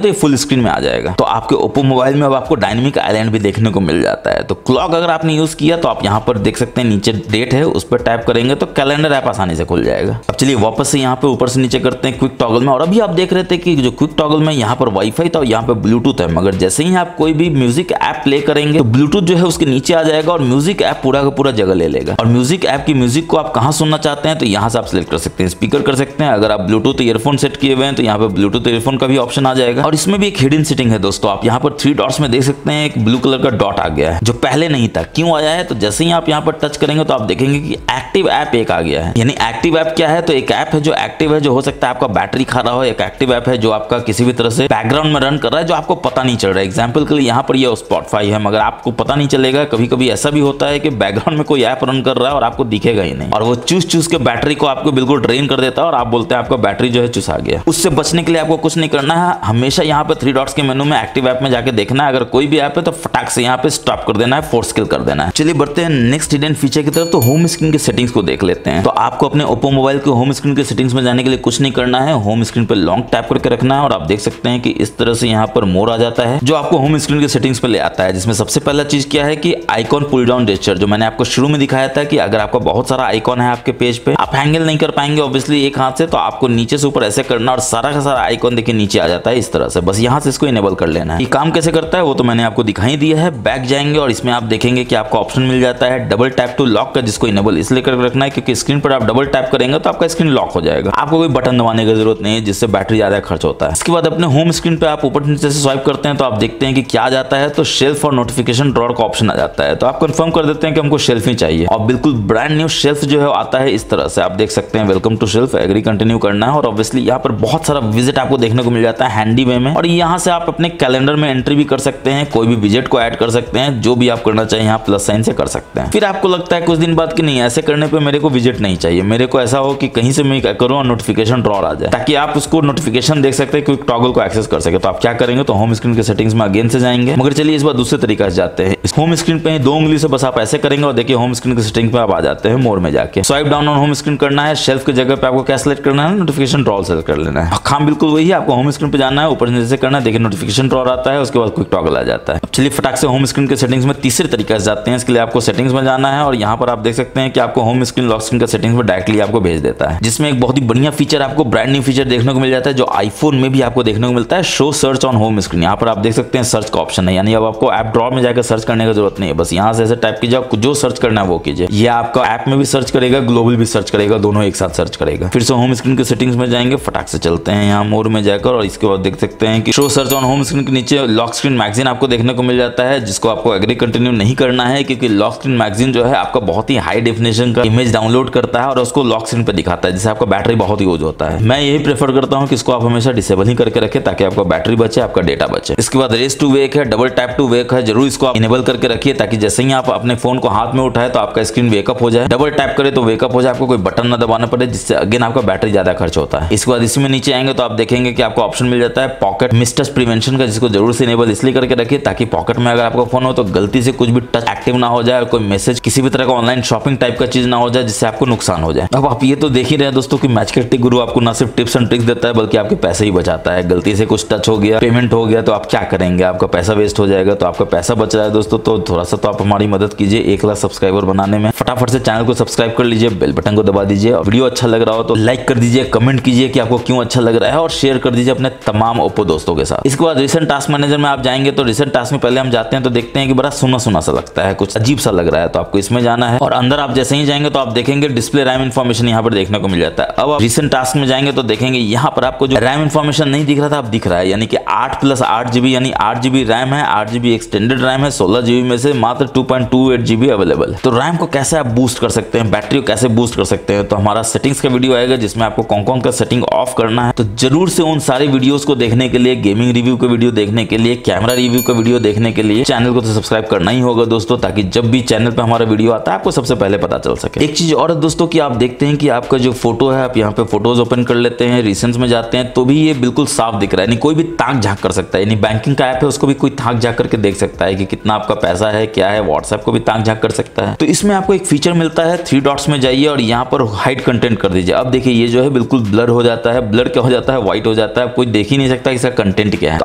तो ये फुल स्क्रीन में आ जाएगा। तो आपके ओप्पो मोबाइल में अब आपको डायनेमिक आइलैंड भी देखने को मिल जाता है। तो क्लॉक अगर आपने यूज किया तो आप यहाँ पर देख सकते हैं नीचे डेट है, उस पर टैप करेंगे तो कैलेंडर ऐप आसानी से खुल जाएगा। अब चलिए वापस से यहाँ पे ऊपर से नीचे करते हैं क्विक टॉगल में। और अभी आप देख रहे थे कि जो क्विक टॉगल में यहाँ पर वाईफाई था और यहाँ पे ब्लूटूथ है, मगर जैसे ही आप कोई भी म्यूजिक ऐप प्ले करेंगे तो ब्लूटूथ जो है उसके नीचे आ जाएगा और म्यूजिक ऐप पूरा का पूरा जगह ले लेगा। और म्यूजिक ऐप की म्यूजिक को आप कहाँ सुनना चाहते हैं तो यहाँ से आप सिलेक्ट कर सकते हैं, स्पीकर कर सकते हैं। अगर आप ब्लूटूथ ईयरफोन सेट किए हुए हैं तो यहाँ पे ब्लूटूथ ईयरफोन का भी ऑप्शन आ जाएगा। और इसमें भी एक हिडन सेटिंग है दोस्तों, आप यहाँ पर 3 डॉट्स में देख सकते हैं एक ब्लू कलर का डॉट आ गया है जो पहले नहीं था। क्यों आया है? तो जैसे ही आप यहाँ पर टच करेंगे तो आप देखेंगे कि एक्टिव ऐप एक आ गया है। यानी एक्टिव ऐप क्या है? तो एक ऐप है जो एक्टिव है, जो हो सकता है आपका बैटरी खा रहा हो। एक एक्टिव ऐप है जो आपका किसी भी तरह से बैकग्राउंड में रन कर रहा है, जो आपको पता नहीं चल रहा है। एग्जाम्पल के लिए यहाँ पर ये स्पॉटिफाई है, मगर आपको पता नहीं चलेगा। कभी कभी ऐसा भी होता है कि बैकग्राउंड में कोई ऐप रन कर रहा है और आपको दिखेगा ही नहीं, और वो चूस के बैटरी को आपको बिल्कुल ड्रेन कर देता है और आप बोलते हैं आपका बैटरी जो है चुसा गया। उससे बचने के लिए आपको कुछ नहीं करना है, हमेशा यहाँ पे 3 डॉट्स के मेनू में एक्टिव ऐप में जाके देखना है। अगर कोई भी ऐप है तो फटाक से यहाँ पे स्टॉप कर देना है, फोर्स किल कर देना है। चलिए बढ़ते हैं नेक्स्ट हिडन फीचर की तरफ। तो होम स्क्रीन के सेटिंग्स को देख लेते हैं। तो आपको अपने ओप्पो मोबाइल के होम स्क्रीन के सेटिंग्स में जाने के लिए कुछ नहीं करना है, होम स्क्रीन पे लॉन्ग टैप करके रखना है और आप देख सकते हैं कि इस तरह से यहाँ पर मोर आ जाता है, जो आपको होम स्क्रीन के सेटिंग्स पे ले आता है। जिसमें सबसे पहला चीज क्या है कि आइकॉन पुल डाउन जेस्चर, जो मैंने आपको शुरू में दिखाया था कि अगर आपका बहुत सारा आइकॉन है आपके पेज पे, आप हैंडल नहीं कर पाएंगे ऑब्वियसली एक हाथ से, तो आपको नीचे से ऊपर ऐसे करना और सारा का सारा आइकॉन देखिए नीचे आ जाता है इस तरह से। बस यहाँ से इसको इनेबल कर लेना है। ये काम कैसे करता है वो तो मैंने आपको दिखाई दिया है। बैक जाएंगे और इसमें आप देखेंगे कि आपको ऑप्शन मिल जाता है डबल टैप टू लॉक का, जिसको इनेबल इसलिए कर रखना है क्योंकि स्क्रीन पर आप डबल टैप करेंगे तो आपका स्क्रीन लॉक हो जाएगा। आपको कोई बटन दबाने की जरूरत नहीं है, जिससे बैटरी ज्यादा खर्च होता है। इसके बाद अपने होम स्क्रीन पे आप ऊपर नीचे से स्वाइप करते हैं तो आप देखते हैं कि क्या आ जाता है, तो शेल्फ और नोटिफिकेशन ड्रॉअर का ऑप्शन आ जाता है। तो आप कंफर्म कर देते हैं कि हमको शेल्फ ही चाहिए और बिल्कुल ब्रांड न्यू शेल्फ जो है आता है इस तरह से। आप देख सकते हैं welcome to shelf, agree continue करना है। और ऑब्वियसली यहाँ पर बहुत सारा विजिट आपको देखने को मिल जाता है हैंडी वे में, और यहाँ से आप अपने कैलेंडर में एंट्री भी कर सकते हैं, कोई भी विजिट को ऐड कर सकते हैं, जो भी आप करना चाहिए यहाँ प्लस साइन से कर सकते हैं। फिर आपको लगता है कुछ दिन बाद कि नहीं ऐसे करने पे मेरे को विजिट नहीं चाहिए, मेरे को ऐसा हो कि कहीं से मैं क्या करूँ और नोटिफिकेशन ड्रॉअर आ जाए, ताकि आप उसको नोटिफिकेशन देख सकते हैं, क्विक टॉगल को एक्सेस कर सके। तो आप क्या करेंगे तो होम स्क्रीन के सेटिंग्स में अगेन से जाएंगे, मगर चलिए इस बार दूसरे तरीके से जाते हैं। इस होम स्क्रीन पे 2 उंगली से बस आप ऐसे करेंगे और देखिए होम स्क्रीन के सेटिंग पे आप आ जाते हैं मोर में जाके। Swipe down on home screen करना है, शेल्फ की जगह पे आपको क्या सेलेक्ट करना है, नोटिफिकेशन ड्रॉअर सेलेक्ट कर लेना है। काम बिल्कुल वही है, आपको होम स्क्रीन पे जाना है, ऊपर नीचे करना है, देखिए नोटिफिकेशन ड्रॉअर आता है, उसके बाद क्विक टॉगल आ जाता है। अब चलिए फटाक से होम स्क्रीन के सेटिंग्स में तीसरे तरीके से जाते हैं। इसके लिए आपको सेटिंग्स में जाना है और यहाँ पर आप देख सकते हैं कि आपको होम स्क्रीन लॉक स्क्रीन का सेटिंग्स में डायरेक्टली आपको भेज देता है, जिसमें एक बहुत ही बढ़िया फीचर आपको ब्रांड न्यू फीचर देखने को मिल जाता है, जो आईफोन में भी आपको देखने को मिलता है, show search on home screen. यहाँ पर आप देख सकते हैं सर्च का ऑप्शन है, यानी अब आपको ऐप ड्रॉअर में जाकर सर्च करने करने की जरूरत नहीं है, बस यहाँ से ऐसे टाइप कीजिए, आपको जो सर्च करना है वो कीजिए। ये आपका ऐप में भी सर्च करेगा, ग्लोबल भी सर्च करेगा, दोनों एक साथ सर्च करेगा। फिर से होम स्क्रीन के सेटिंग्स में जाएंगे, फटाक से चलते हैं यहाँ मोर में जाकर, और इसके बाद देख सकते हैं कि show search on home screen के नीचे लॉक स्क्रीन मैगजीन आपको देखने को मिल जाता है, जिसको आपको एग्री कंटिन्यू नहीं करना है, क्योंकि लॉक स्क्रीन मैगजीन जो है आपका बहुत ही हाई डेफिनेशन का इमेज डाउनलोड करता है और उसको लॉक स्क्रीन पे दिखाता है, जिससे आपका बैटरी बहुत यूज होता है। मैं यही प्रेफर करता हूँ कि इसको आप हमेशा डिसेबल ही करके रखें, ताकि आपका बैटरी बचे, आपका डेटा बचे। इसके बाद रेस टू वेक है, डबल टैप टू वेक है, जरूर इसको आप इनेबल करके रखिए, ताकि जैसे ही आप अपने फोन को हाथ में उठाए तो आपका स्क्रीन वेकअप हो जाए, डबल टैप करे तो वेकअप हो जाए, आपको कोई बटन ना दबाना पड़े, जिससे अगेन आपका बैटरी ज्यादा खर्च होता है। इसके बाद इसी में नीचे आएंगे तो आप देखेंगे कि आपको ऑप्शन मिल जाता है पॉकेट मिसटच प्रिवेंशन का, जिसको जरूर से इनेबल इसलिए करके रखिए ताकि पॉकेट में अगर आपका फोन हो तो गलती से कुछ भी टच एक्टिव ना हो जाए और कोई मैसेज किसी भी तरह का ऑनलाइन शॉपिंग टाइप का चीज ना हो जाए जिससे आपको नुकसान हो जाए। अब आप ये तो देख ही रहे हैं दोस्तों कि मैचकट टेक गुरु आपको ना सिर्फ टिप्स एंड ट्रिक्स देता है बल्कि आपके पैसे ही बचाता है। गलती से कुछ टच हो गया, पेमेंट हो गया तो आप क्या करेंगे, आपका पैसा वेस्ट हो जाएगा। तो आपका पैसा बच रहा है दोस्तों, तो थोड़ा सा तो आप हमारी मदद कीजिए 1 लाख सब्सक्राइबर बनाने में। फटाफट से चैनल को सब्सक्राइब कर लीजिए, बेल बटन को दबा दीजिए, और वीडियो अच्छा लग रहा हो तो लाइक कर दीजिए, कमेंट कीजिए कि आपको क्यों अच्छा लग रहा है, और शेयर कर दीजिए अपने तमाम ओप्पो दोस्तों के साथ। इसके बाद रिसेंट टास्क मैनेजर में आप जाएंगे तो रिसेंट टास्क में पहले हम जाते हैं तो देखते हैं कि बड़ा सुना सुना सा लगता है, कुछ अजीब सा लग रहा है, तो आपको इसमें जाना है। और अंदर आप जैसे ही जाएंगे तो आप देखेंगे डिस्प्ले रैम इन्फॉर्मेशन यहाँ पर देखने को मिल जाता है। अब आप रिसेंट टास्क में जाएंगे तो देखेंगे यहाँ पर आपको जो रैम इन्फॉर्मेशन नहीं दिख रहा था अब दिख रहा है, यानी कि 8+8 GB यानी 8 GB रैम है, 8 GB एक्सटेंडेड रैम है, 16 GB में से मात्र 2.28 GB अवेलेबल है। तो रैम को कैसे आप बूस्ट कर सकते हैं, बैटरी को कैसे बूस्ट कर सकते हैं, तो हमारा सेटिंग्स का वीडियो आएगा जिसमें आपको कौन-कौन का सेटिंग ऑफ करना है। तो जरूर से उन सारे वीडियोस को देखने के लिए, गेमिंग रिव्यू का वीडियो देखने के लिए, कैमरा रिव्यू का वीडियो देखने के लिए चैनल को तो सब्सक्राइब करना ही होगा दोस्तों, ताकि जब भी चैनल पे हमारा वीडियो आता है आपको सबसे पहले पता चल सके। एक चीज और दोस्तों कि आप देखते हैं कि आपका जो फोटो है, आप यहाँ पे फोटोज ओपन कर लेते हैं, रिसेंट्स में जाते हैं तो भी ये बिल्कुल साफ दिख रहा है, यानी कोई भी ताक झांक कर सकता है। यानी बैंकिंग का ऐप है उसको भी कोई ताक झांक करके देख सकता है कि कितना आपका पैसा है, क्या है। व्हाट्सएप को भी ताक झांक कर सकता है। तो इसमें आपको एक फीचर मिलता है, 3 डॉट्स में जाइए और यहाँ पर हाइड कंटेंट कर दीजिए। अब देखिए ये जो है बिल्कुल ब्लर हो जाता है। ब्लर क्या हो जाता है, व्हाइट हो जाता है, कोई देख ही नहीं सकता इसका कंटेंट क्या है। तो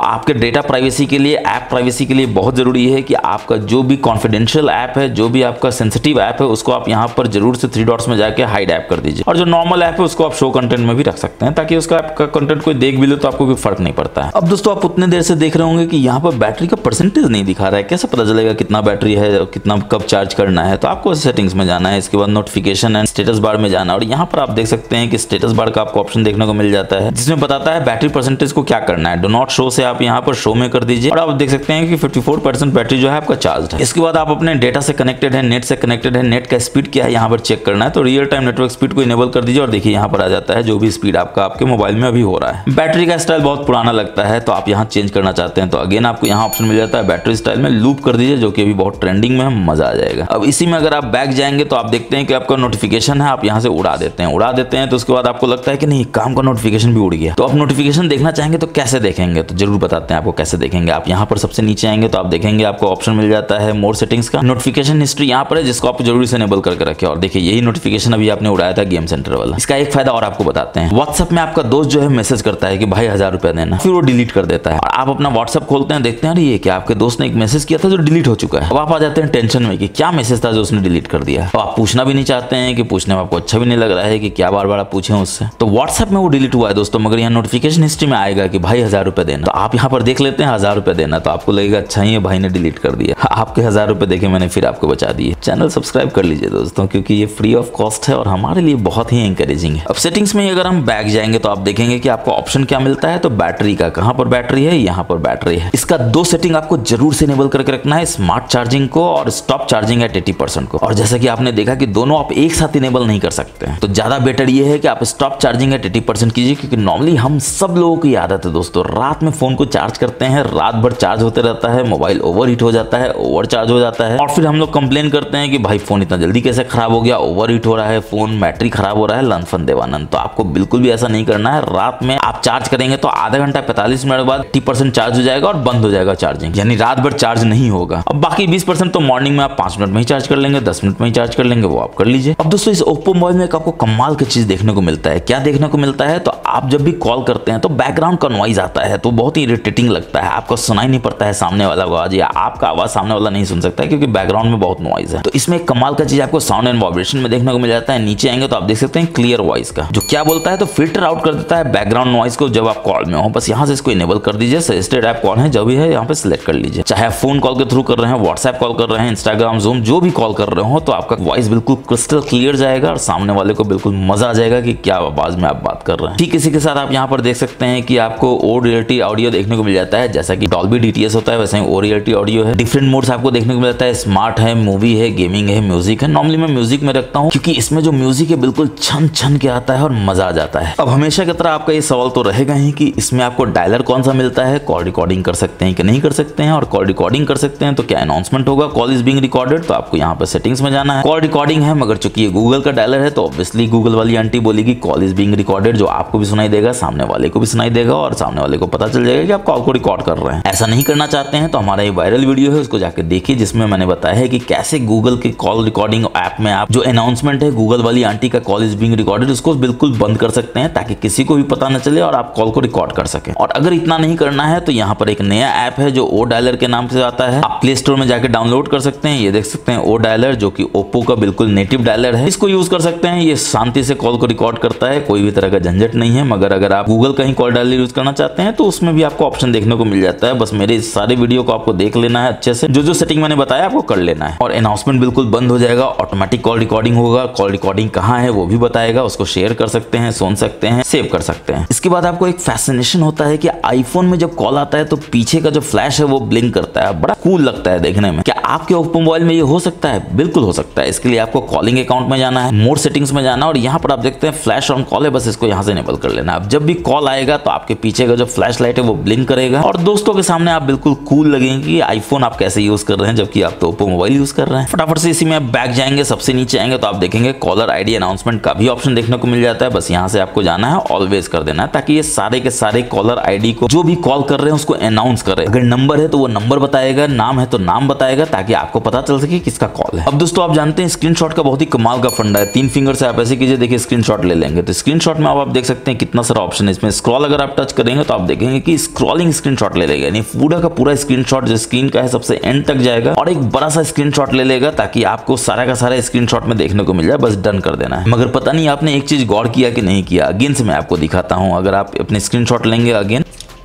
आपके डेटा प्राइवेसी के लिए, ऐप प्राइवेसी के लिए बहुत जरूरी है कि आपका जो भी कॉन्फिडेंशियल ऐप है, जो भी आपका सेंसिटिव ऐप है, उसको आप यहाँ पर जरूर से 3 डॉट्स में जाके हाइड ऐप कर दीजिए। और जो नॉर्मल ऐप है उसको आप शो कंटेंट में भी रख सकते हैं, ताकि उसका आपका कंटेंट कोई देख भी ले तो आपको कोई फर्क नहीं पड़ता है। अब दोस्तों आप उतने देर से देख रहे होंगे कि यहाँ पर बैटरी का परसेंटेज नहीं दिखा रहा है, कैसे पता चलेगा कितना बैटरी है, कितना कब चार्ज करना है। तो आपको सेटिंग्स में जाना है, इसके बाद नोटिफिकेशन एंड स्टेटस बार में जाना है, और यहाँ पर आप देख सकते हैं कि स्टेटस बार का आपको ऑप्शन देखने को मिल जाता है जिसमें बताता है बैटरी परसेंटेज को क्या करना है। डो नॉट शो से आप यहाँ पर शो में कर दीजिए, और आप देख सकते हैं कि 54% बैटरी जो है आपका चार्ज है। इसके बाद आप अपने डेटा से कनेक्टेड है, नेट से कनेक्टेड है, नेट का स्पीड क्या है यहाँ पर चेक करना है। तो रियल टाइम नेटवर्क स्पीड को इनेबल कर दीजिए, और देखिए यहाँ पर आ जाता है जो भी स्पीड आपका आपके मोबाइल में अभी हो रहा है। बैटरी का स्टाइल बहुत पुराना लगता है, तो आप यहाँ चेंज करना चाहते हैं तो अगेन आपको यहाँ ऑप्शन मिल जाता है बैटरी स्टाइल में लूप कर दीजिए, जो कि अभी बहुत ट्रेंडिंग में है, मजा आ जाएगा। अब इसी में अगर आप बैक जाएंगे तो आप देखते हैं कि आपका नोटिफिकेशन है, आप यहाँ से उड़ा देते हैं। तो उसके बाद आपको लगता है कि नहीं काम का नोटिफिकेशन भी उड़ गया, तो आप नोटिफिकेशन देखना चाहेंगे तो कैसे देखेंगे, तो जरूर बताते हैं आपको कैसे देखेंगे। आप यहाँ पर सबसे नीचे आएंगे तो आप देखेंगे आपको ऑप्शन मिल जाता है मोर सेटिंग्स का, नोटिफिकेशन हिस्ट्री यहाँ पर है, जिसको आप जरूरी से इनेबल करके रखें। और देखिए यही नोटिफिकेशन अभी आपने उड़ाया था गेम सेंटर वाला। इसका एक फायदा और आपको बताते हैं, व्हाट्सएप में आपका दोस्त जो है मैसेज करता है कि भाई 1000 रुपया देना, फिर वो डिलीट कर देता है, और आप अपना व्हाट्सएप खोलते हैं, देखते हैं ये क्या आपके दोस्त ने एक मैसेज किया था जो डिलीट हो चुका है। अब आप आ जाते हैं टेंशन में कि क्या मैसेज था जो उसने डिलीट कर दिया। तो आप पूछना भी नहीं चाहते हैं, कि पूछने में आपको अच्छा भी नहीं लग रहा है कि क्या बार बार आप पूछें उससे। तो व्हाट्सएप में वो डिलीट हुआ है दोस्तों, मगर यहाँ नोटिफिकेशन हिस्ट्री में आएगा कि भाई 1000 रुपया देना। तो आप यहाँ पर देख लेते हैं 1000 रुपया देना, तो आपको लगेगा अच्छा ही है भाई ने डिलीट कर दिया। आपके 1000 रुपए देखे मैंने, फिर आपको बचा दिए। चैनल सब्सक्राइब कर लीजिए दोस्तों, क्योंकि ये फ्री ऑफ कॉस्ट है और हमारे लिए बहुत ही एंकरेजिंग है। अब सेटिंग्स में अगर हम बैक जाएंगे तो आप देखेंगे कि आपको ऑप्शन क्या मिलता है। तो बैटरी का, कहां पर बैटरी है, यहाँ पर बैटरी है। इसका 2 सेटिंग आपको जरूर से इनेबल करके रखना है, स्मार्ट चार्जिंग को और स्टॉप चार्जिंग एट 80% को। और जैसा कि आपने देखा कि दोनों आप एक साथ इनेबल नहीं कर सकते हैं, तो ज्यादा बेटर ये है कि आप स्टॉप चार्जिंग एट 80% कीजिए, क्योंकि नॉर्मली हम सब लोगों की आदत है दोस्तों, रात में फोन को चार्ज करते हैं, रात भर चार्ज होते रहता है, मोबाइल ओवर हीट हो जाता है, ओवर चार्ज हो जाता है, और फिर हम लोग कंप्लेन करते हैं कि भाई फोन इतना जल्दी कैसे खराब हो गया, ओवर हीट हो रहा है फोन, बैटरी खराब हो रहा है, लनफन देवानंद। तो आपको बिल्कुल भी ऐसा नहीं करना है। रात में आप चार्ज करेंगे तो आधा घंटा 45 मिनट बाद 80% चार्ज हो जाएगा और बंद हो जाएगा चार्जिंग, यानी रात भर चार्ज नहीं होगा। अब बाकी 20% तो मॉर्निंग में आप 5 मिनट में ही चार्ज कर लेंगे, 10 मिनट में ही चार्ज कर लेंगे, वो आप कर लीजिए। अब दोस्तों इस ओप्पो मोबाइल में आपको कमाल की चीज देखने को मिलता है। क्या देखने को मिलता है, तो आप जब भी कॉल करते हैं तो बैकग्राउंड का नॉइज आता है, तो बहुत ही इरिटेटिंग लगता है, आपको सुनाई नहीं पड़ता है सामने वाला को आवाज, या आपका आवाज सामने वाला नहीं सुन सकता है क्योंकि बैकग्राउंड में बहुत नॉइज है। तो इसमें एक कमाल का चीज आपको साउंड एंड वाइब्रेशन में देखने को मिल जाता है। नीचे आएंगे तो आप देख सकते हैं क्लियर वॉइस का, जो क्या बोलता है, तो फिल्टर आउट कर देता है बैकग्राउंड नॉइज को जब आप कॉल में हो। बस यहाँ से इसको इनेबल कर दीजिए। सजेस्टेड ऐप कौन है जो भी है यहाँ पे सिलेक्ट कर लीजिए, चाहे आप फोन कॉल के थ्रू कर रहे हैं, व्हाट्सएप कॉल कर रहे हैं, इंस्टाग्राम, जूम जो भी कॉल कर रहे हो, तो आपका वॉइस बिल्कुल क्रिस्टल क्लियर जाएगा और सामने वाले को बिल्कुल मजा आ जाएगा कि क्या आवाज में आप बात कर रहे हैं। ठीक इसी के साथ आप यहाँ पर देख सकते हैं कि आपको ओ रियलिटी ऑडियो देखने को मिल जाता है। जैसा कि डॉल्बी डीटीएस होता है वैसे ही ओ रियलिटी ऑडियो है। डिफरेंट मोड्स आपको देखने को मिल जाता है, स्मार्ट है, मूवी है, गेमिंग है, म्यूजिक है। नॉर्मली मैं म्यूजिक में रखता हूँ क्योंकि इसमें जो म्यूजिक है बिल्कुल छन छन के आता है और मजा आ जाता है। अब हमेशा की तरह आपका ये सवाल तो रहेगा ही कि इसमें आपको डायलर कौन सा मिलता है, कॉल रिकॉर्डिंग कर सकते हैं कि नहीं कर सकते हैं, और कॉल रिकॉर्डिंग कर सकते हैं तो क्या अनाउंसमेंट होगा कॉल इज बीइंग रिकॉर्डेड। तो आपको यहाँ पर सेटिंग्स में जाना है। कॉल रिकॉर्डिंग है मगर चूंकि ये गूगल का डायलर है तो ऑब्वियसली गूगल वाली आंटी बोलेगी कॉल इज बीइंग रिकॉर्डेड, जो आपको भी सुनाई देगा, सामने वाले को भी सुनाई देगा और सामने वाले को पता चल जाएगा कि आप कॉल को रिकॉर्ड कर रहे हैं। ऐसा नहीं करना चाहते हैं तो हमारा ये वायरल वीडियो है उसको जाके देखिए, जिसमें मैंने बताया है कि कैसे गूगल के कॉल रिकॉर्डिंग ऐप में आप जो अनाउंसमेंट है गूगल वाली आंटी का कॉल इज बीइंग रिकॉर्डेड उसको बिल्कुल बंद कर सकते हैं ताकि किसी को भी पता न चले और आप कॉल को रिकॉर्ड कर सके। और अगर इतना नहीं करना है तो यहाँ पर एक नया ऐप है जो ओ डायलर के नाम से आता है, आप प्ले स्टोर में जाके डाउनलोड कर सकते हैं। ये देख सकते हैं ओ डायलर, जो कि ओप्पो का बिल्कुल नेटिव डायलर है, इसको यूज कर सकते हैं। ये शांति से कॉल को रिकॉर्ड करता है, कोई भी तरह का झंझट नहीं है। मगर अगर आप गूगल का ही कॉल डायलर यूज करना चाहते हैं तो उसमें भी आपको ऑप्शन देखने को मिल जाता है। बस मेरे इस सारे वीडियो को आपको देख लेना है अच्छे से, जो सेटिंग मैंने बताया आपको कर लेना है और अनाउंसमेंट बिल्कुल बंद हो जाएगा। ऑटोमेटिक कॉल रिकॉर्डिंग होगा, कॉल रिकॉर्डिंग कहाँ है वो भी बताएगा, उसको शेयर कर सकते हैं, सुन सकते हैं, सेव कर सकते हैं। इसके बाद आपको एक फैसिनेशन होता है कि आईफोन में जब कॉल आता है तो पीछे का जो फ्लैश है वो ब्लिंक करता है, बड़ा कूल लगता है देखने में। क्या आपके ओप्पो मोबाइल में ये हो सकता है? बिल्कुल हो सकता है। इसके लिए आपको कॉलिंग अकाउंट में जाना है, मोर सेटिंग्स में जाना है और यहाँ पर आप देखते हैं फ्लैश ऑन कॉल है, बस इसको यहाँ से इनेबल कर लेना है। अब जब भी कॉल आएगा तो आपके पीछे का जो फ्लैश लाइट है वो ब्लिंक करेगा और दोस्तों के सामने आप बिल्कुल कूल लगेंगे कि आईफोन आप कैसे यूज कर रहे हैं जबकि आप तो ओप्पो मोबाइल यूज कर रहे हैं। फटाफट से इसी में आप बैक जाएंगे, सबसे नीचे आएंगे तो आप देखेंगे कॉलर आईडी अनाउंसमेंट का भी ऑप्शन देखने को मिल जाता है। बस यहाँ से आपको जाना है, ऑलवेज कर देना है ताकि ये सारे के सारे कॉलर आईडी को जो भी कॉल कर रहे हैं उसको अनाउंस करे। अगर नंबर है तो वो नंबर बताएगा, नाम है तो नाम बताएगा ताकि आपको पता चल सके किसका कॉल है। अब दोस्तों आप जानते हैं स्क्रीनशॉट का बहुत ही कमाल का फंडा है। 3 फिंगर से आप ऐसे कीजिए, देखिए स्क्रीनशॉट ले लेंगे तो स्क्रीनशॉट में आप देख सकते हैं कितना सारा ऑप्शन है इसमें। स्क्रॉल अगर आप टच करेंगे तो आप देखेंगे कि स्क्रॉलिंग स्क्रीनशॉट ले लेगा, यानी पूरा का पूरा स्क्रीनशॉट जो स्क्रीन का है सबसे एंड तक जाएगा और एक बड़ा सा स्क्रीनशॉट ले लेगा ताकि आपको सारा का सारा स्क्रीनशॉट में देखने को मिल जाए। बस डन कर देना है। मगर पता नहीं आपने एक चीज गौर किया कि नहीं किया, अगेन से मैं आपको दिखाता हूं। अगर आप अपने स्क्रीनशॉट लेंगे, अगेन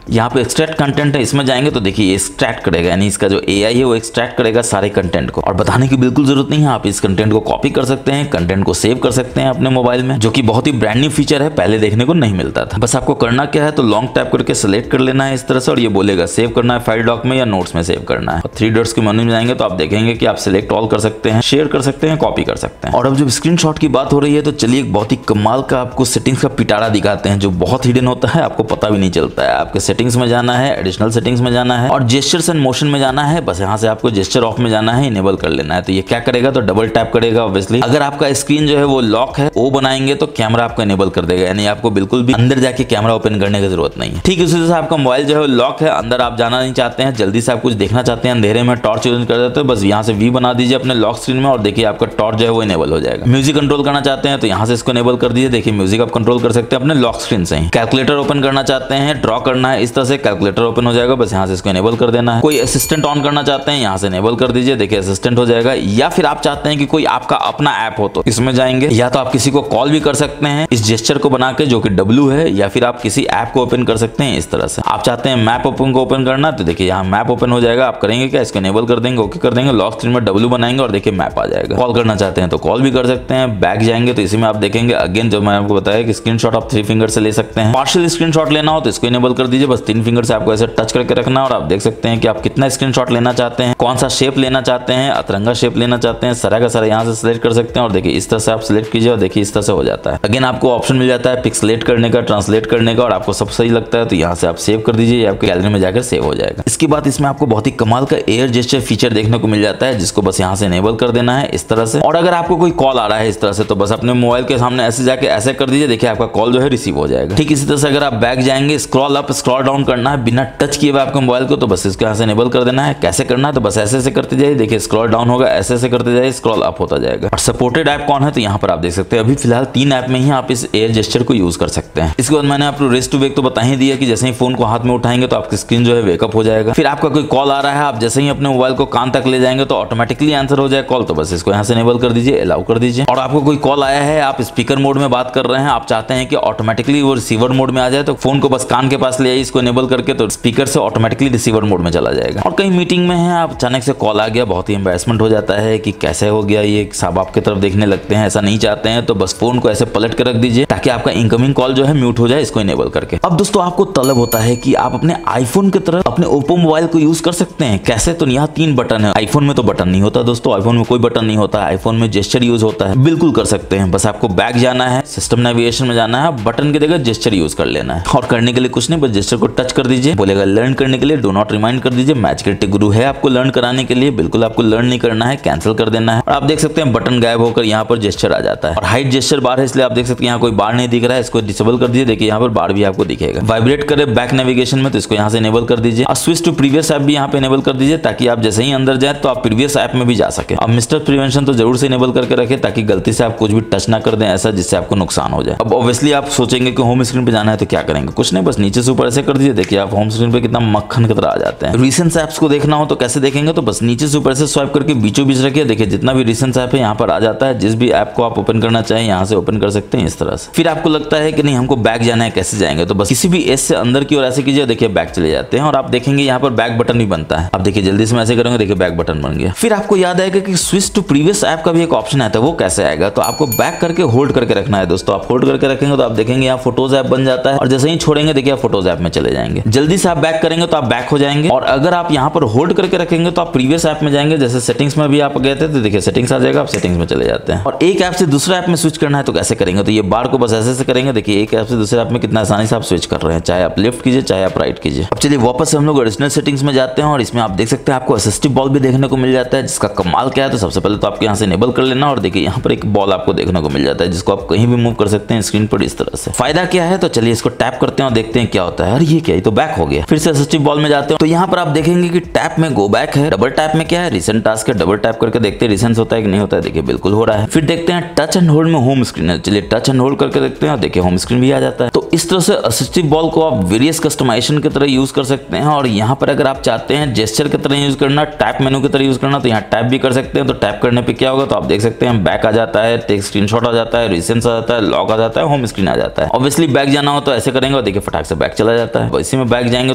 यहाँ पे एक्सट्रैक्ट कंटेंट है, इसमें जाएंगे तो देखिए एक्सट्रैक्ट करेगा, यानी इसका जो एआई है वो एक्सट्रैक्ट करेगा सारे कंटेंट को। और बताने की बिल्कुल जरूरत नहीं है, आप इस कंटेंट को कॉपी कर सकते हैं, कंटेंट को सेव कर सकते हैं अपने मोबाइल में, जो कि बहुत ही ब्रांड न्यू फीचर है, पहले देखने को नहीं मिलता था। बस आपको करना क्या है तो लॉन्ग टैप करके सिलेक्ट कर लेना है इस तरह से और ये बोलेगा सेव करना है फाइल डॉक में या नोट्स में सेव करना है। और 3 डॉट्स के मेन्यू में जाएंगे तो आप देखेंगे कि आप सिलेक्ट ऑल कर सकते हैं, शेयर कर सकते हैं, कॉपी कर सकते हैं। और अब जब स्क्रीनशॉट की बात हो रही है तो चलिए एक बहुत ही कमाल का आपको सेटिंग्स का पिटारा दिखाते हैं जो बहुत हिडन होता है, आपको पता भी नहीं चलता है। आपके सेटिंग्स में जाना है, एडिशनल सेटिंग्स में जाना है और जेस्चर्स एंड मोशन में जाना है। बस यहाँ से आपको जेस्चर ऑफ में जाना है, इनेबल कर लेना है। तो ये क्या करेगा तो डबल टैप करेगा ऑब्वियसली। अगर आपका स्क्रीन जो है वो लॉक है, ओ बनाएंगे तो कैमरा आपको इनेबल कर देगा, यानी आपको बिल्कुल भी अंदर जाके कैमरा ओपन करने की जरूरत नहीं है। ठीक उसी तरह से आपका मोबाइल जो है लॉक है, अंदर आप जाना नहीं चाहते हैं, जल्दी से आप कुछ देखना चाहते हैं अंधेरे में, टॉर्च यूज कर देते हैं, बस यहाँ से वी बना दीजिए अपने लॉक स्क्रीन में और देखिए आपका टॉर्च जो है वो इनेबल हो जाएगा। म्यूजिक कंट्रोल करना चाहते हैं तो यहाँ से इसको इनेबल कर दीजिए, देखिए म्यूजिक आप कंट्रोल कर सकते हैं अपने लॉक स्क्रीन से ही। कैलकुलेटर ओपन करना चाहते हैं, ड्रॉ करना है, इस तरह से कैलकुलेटर ओपन हो जाएगा, बस यहाँ से इसको इनेबल कर देना है। कोई असिस्टेंट ऑन करना चाहते हैं, यहाँ से इनेबल कर दीजिए, देखिए असिस्टेंट हो जाएगा। या फिर आप चाहते हैं कि कोई आपका अपना ऐप हो तो इसमें जाएंगे, या तो आप किसी को कॉल भी कर सकते हैं इस जेस्चर को बना के जो कि W है, या फिर आप किसी ऐप को ओपन कर सकते हैं इस तरह से। आप चाहते हैं मैप ओपन को ओपन करना तो देखिए यहाँ मैप ओपन हो जाएगा। आप करेंगे क्या, इसको इनेबल कर देंगे, ओके कर देंगे, लॉक स्क्रीन में W बनाएंगे और देखिए मैप आ जाएगा। कॉल करना चाहते हैं तो कॉल भी कर सकते हैं। बैक जाएंगे तो इसी में आप देखेंगे अगेन जो मैंने आपको बताया कि स्क्रीनशॉट आप 3 फिंगर से ले सकते हैं। पार्शियल स्क्रीनशॉट लेना हो तो इसको इनेबल कर दीजिए, बस 3 फिंगर से आपको ऐसे टच करके रखना और आप देख सकते हैं कि आप कितना स्क्रीनशॉट लेना चाहते हैं, कौन सा शेप लेना चाहते हैं, अतरंगा शेप लेना चाहते हैं, सारा का सारा यहाँ से सिलेक्ट कर सकते हैं और देखिए इस तरह से आप सिलेक्ट कीजिए और देखिए इस तरह से हो जाता है। अगेन आपको ऑप्शन मिल जाता है पिक्सलेट करने का, ट्रांसलेट करने का, और आपको सब सही लगता है तो यहाँ से आप सेव कर दीजिए, आपके गैलरी में जाकर सेव हो जाएगा। इसके बाद इसमें आपको बहुत ही कमाल का एयर जेस्चर फीचर देखने को मिल जाता है जिसको बस यहाँ से इनेबल कर देना है इस तरह से। और अगर आपको कोई कॉल आ रहा है इस तरह से तो बस अपने मोबाइल के सामने ऐसे जाके ऐसे कर दीजिए, देखिए आपका कॉल जो है रिसीव हो जाएगा। ठीक इसी तरह से अगर आप बैक जाएंगे, स्क्रॉल अप स्क्रॉल डाउन करना है बिना टच किए हुए आपके मोबाइल को तो बस इसको यहाँ से इनेबल कर देना है। कैसे करना है तो बस ऐसे ऐसे करते जाइए, देखिए स्क्रॉल डाउन होगा, ऐसे ऐसे करते जाइए, स्क्रॉल अप होता जाएगा। और सपोर्टेड ऐप कौन है तो यहाँ पर आप देख सकते हैं अभी फिलहाल 3 ऐप में ही आप इस एयर जेस्चर को यूज कर सकते हैं। इसके बाद मैंने आपको रेस्ट टू वेक तो बता ही दिया कि जैसे ही फोन को हाथ में उठाएंगे तो आपकी स्क्रीन जो है वेकअप हो जाएगा। फिर आपका कोई कॉल आ रहा है, आप जैसे ही अपने मोबाइल को कान तक ले जाएंगे तो ऑटोमेटिकली आंसर हो जाए कॉल, तो बस इसको यहाँ से इनेबल कर दीजिए, अलाउ कर दीजिए। और आपको कोई कॉल आया है, आप स्पीकर मोड में बात कर रहे हैं, आप चाहते हैं कि ऑटोमेटिकली वो रिसीवर मोड में आ जाए तो फोन को बस कान के पास ले आइए, इसको इसको इनेबल करके तो स्पीकर से ऑटोमेटिकली रिसीवर मोड में चला जाएगा। और कहीं मीटिंग में है आप, अचानक से कॉल आ गया, बहुत ही एम्बैरेसमेंट हो जाता है कि कैसे हो गया ये, सब आपकी तरफ देखने लगते हैं। ऐसा नहीं चाहते हैं तो बस फोन को ऐसे पलट के रख दीजिए ताकि आपका इनकमिंग कॉल जो है म्यूट हो जाए, इसको इनेबल करके। अब दोस्तों आपको तलब होता है कि आप अपने आईफोन की तरह अपने ओप्पो मोबाइल को यूज कर सकते हैं। कैसे? तो यहाँ 3 बटन है। आईफोन में तो बटन नहीं होता दोस्तों, आईफोन में कोई बटन नहीं होता, आईफोन में जेस्चर यूज होता है। बिल्कुल कर सकते हैं, बस आपको बैक जाना है, सिस्टम नेविगेशन में जाना है, बटन की जगह जेस्चर यूज कर लेना है। और करने के लिए कुछ नहीं, बस जेस्चर को टच कर दीजिए, बोलेगा लर्न करने के लिए डू नॉट रिमाइंड कर दीजिए। मैजिकल टेक गुरु है आपको लर्न कराने के लिए, बिल्कुल आपको लर्न नहीं करना है, कैंसिल कर देना है। और आप देख सकते हैं बटन गायब होकर यहाँ पर जेस्चर आ जाता है। और हाइड जेस्चर बार है, इसलिए आप देख सकते हैं यहाँ कोई बार नहीं दिख रहा है, इसको डिसेबल कर दीजिए। देखिए यहाँ पर बार भी आपको दिखेगा। वाइब्रेट करे बैक नेविगेशन में तो इसको यहाँ से इनेबल कर दीजिए। और स्विच टू प्रीवियस ऐप भी यहाँ पे इनेबल कर दीजिए ताकि आप जैसे ही अंदर जाए तो आप प्रीवियस ऐप में भी जा सके। अब मिस्टर प्रिवेंशन तो जरूर से इनेबल करके रखें ताकि गलती से आप कुछ भी टच ना कर दें ऐसा जिससे आपको नुकसान हो जाए। अब ऑब्वियसली आप सोचेंगे कि होम स्क्रीन पे जाना है तो क्या करेंगे, कुछ नहीं, बस नीचे से ऊपर ऐसे कर दीजिए। देखिए आप होम स्क्रीन पे कितना मक्खन की तरह आ जाते हैं। रिसेंट ऐप्स को देखना हो तो कैसे देखेंगे, तो बस नीचे से ऊपर से स्वाइप करके बीचों बीच रखिए। देखिए जितना भी रिसेंट ऐप है यहाँ पर आ जाता है। जिस भी ऐप को आप ओपन करना चाहें यहाँ से ओपन कर सकते हैं इस तरह से। फिर आपको लगता है कि नहीं हमको बैक जाना है, कैसे जाएंगे, तो बस किसी भी एस से अंदर की ओर ऐसे कीजिए, देखिए बैक चले जाते हैं। और आप देखेंगे यहाँ पर बैक बटन भी बनता है। अब देखिए जल्दी से मैं ऐसे करूंगा, देखिए बैक बटन बन गया। फिर आपको याद आएगा कि स्विच टू प्रीवियस ऐप का भी एक ऑप्शन आता है, वो कैसे आएगा, तो आपको बैक करके होल्ड करके रखना है दोस्तों। आप होल्ड करके रखेंगे तो आप देखेंगे यहाँ फोटोज ऐप बन जाता है। और जैसे ही छोड़ेंगे देखिए आप फोटोज ऐप में चले जाएंगे। जल्दी से आप बैक करेंगे तो आप बैक हो जाएंगे। और अगर आप यहाँ पर होल्ड करके रखेंगे तो आप प्रीवियस ऐप में जाएंगे। जैसे सेटिंग्स में भी आप गए थे तो देखिए सेटिंग्स आ जाएगा, आप सेटिंग्स में चले जाते हैं। और एक ऐप से दूसरे ऐप में स्विच करना है तो कैसे करेंगे, तो ये बार को बस ऐसे करेंगे। देखिए एक ऐप से दूसरे ऐप में कितना आसानी से आप स्विच कर रहे हैं, चाहे आप लेफ्ट कीजिए चाहे आप राइट कीजिए। अब चलिए वापस से हम लोग ओरिजिनल सेटिंग्स में जाते हैं और इसमें आप देख सकते हैं आपको असिस्टिव बॉल भी देखने को मिल जाता है, जिसका कमाल क्या है। तो सबसे पहले तो आपको यहाँ से इनेबल कर लेना और देखिए यहाँ पर एक बॉल आपको देखने को मिल जाता है जिसको आप कहीं भी मूव कर सकते हैं स्क्रीन पर इस तरह से। फायदा क्या है, तो चलिए इसको टैप करते हैं और देखते हैं क्या होता है। अरे ये क्या, ये तो बैक हो गया। फिर से असिस्टिव बॉल में जाते हैं तो यहाँ पर आप देखेंगे कि टैप में गो बैक है, डबल टैप में क्या है रिसेंट टास्क है। डबल टैप करके देखते हैं रिसेंट होता है कि नहीं होता है, देखिए बिल्कुल हो रहा है। फिर देखते हैं टच एंड होल्ड में होम स्क्रीन है, चलिए टच एंड होल्ड करके देखते हैं और देखिए होम स्क्रीन भी आ जाता है। तो इस तरह से असिस्टिव बॉल को आप वेरियस कस्टमाइजेशन की तरह यूज कर सकते हैं। और यहाँ पर अगर आप चाहते हैं जेस्चर की तरह यूज करना, टैप मेनू की तरह यूज करना, तो यहाँ टैप भी कर सकते हैं। तो टैप करने पे क्या होगा, तो आप देख सकते हैं बैक आ जाता है, टेक स्क्रीनशॉट आ जाता है, रिसेंट आ जाता है, लॉक आ जाता है, होम स्क्रीन आ जाता है। ऑब्वियसली बैक जाना हो तो ऐसे करेंगे और देखिए फटाक से बैक चला जाता है। इसी में बैक जाएंगे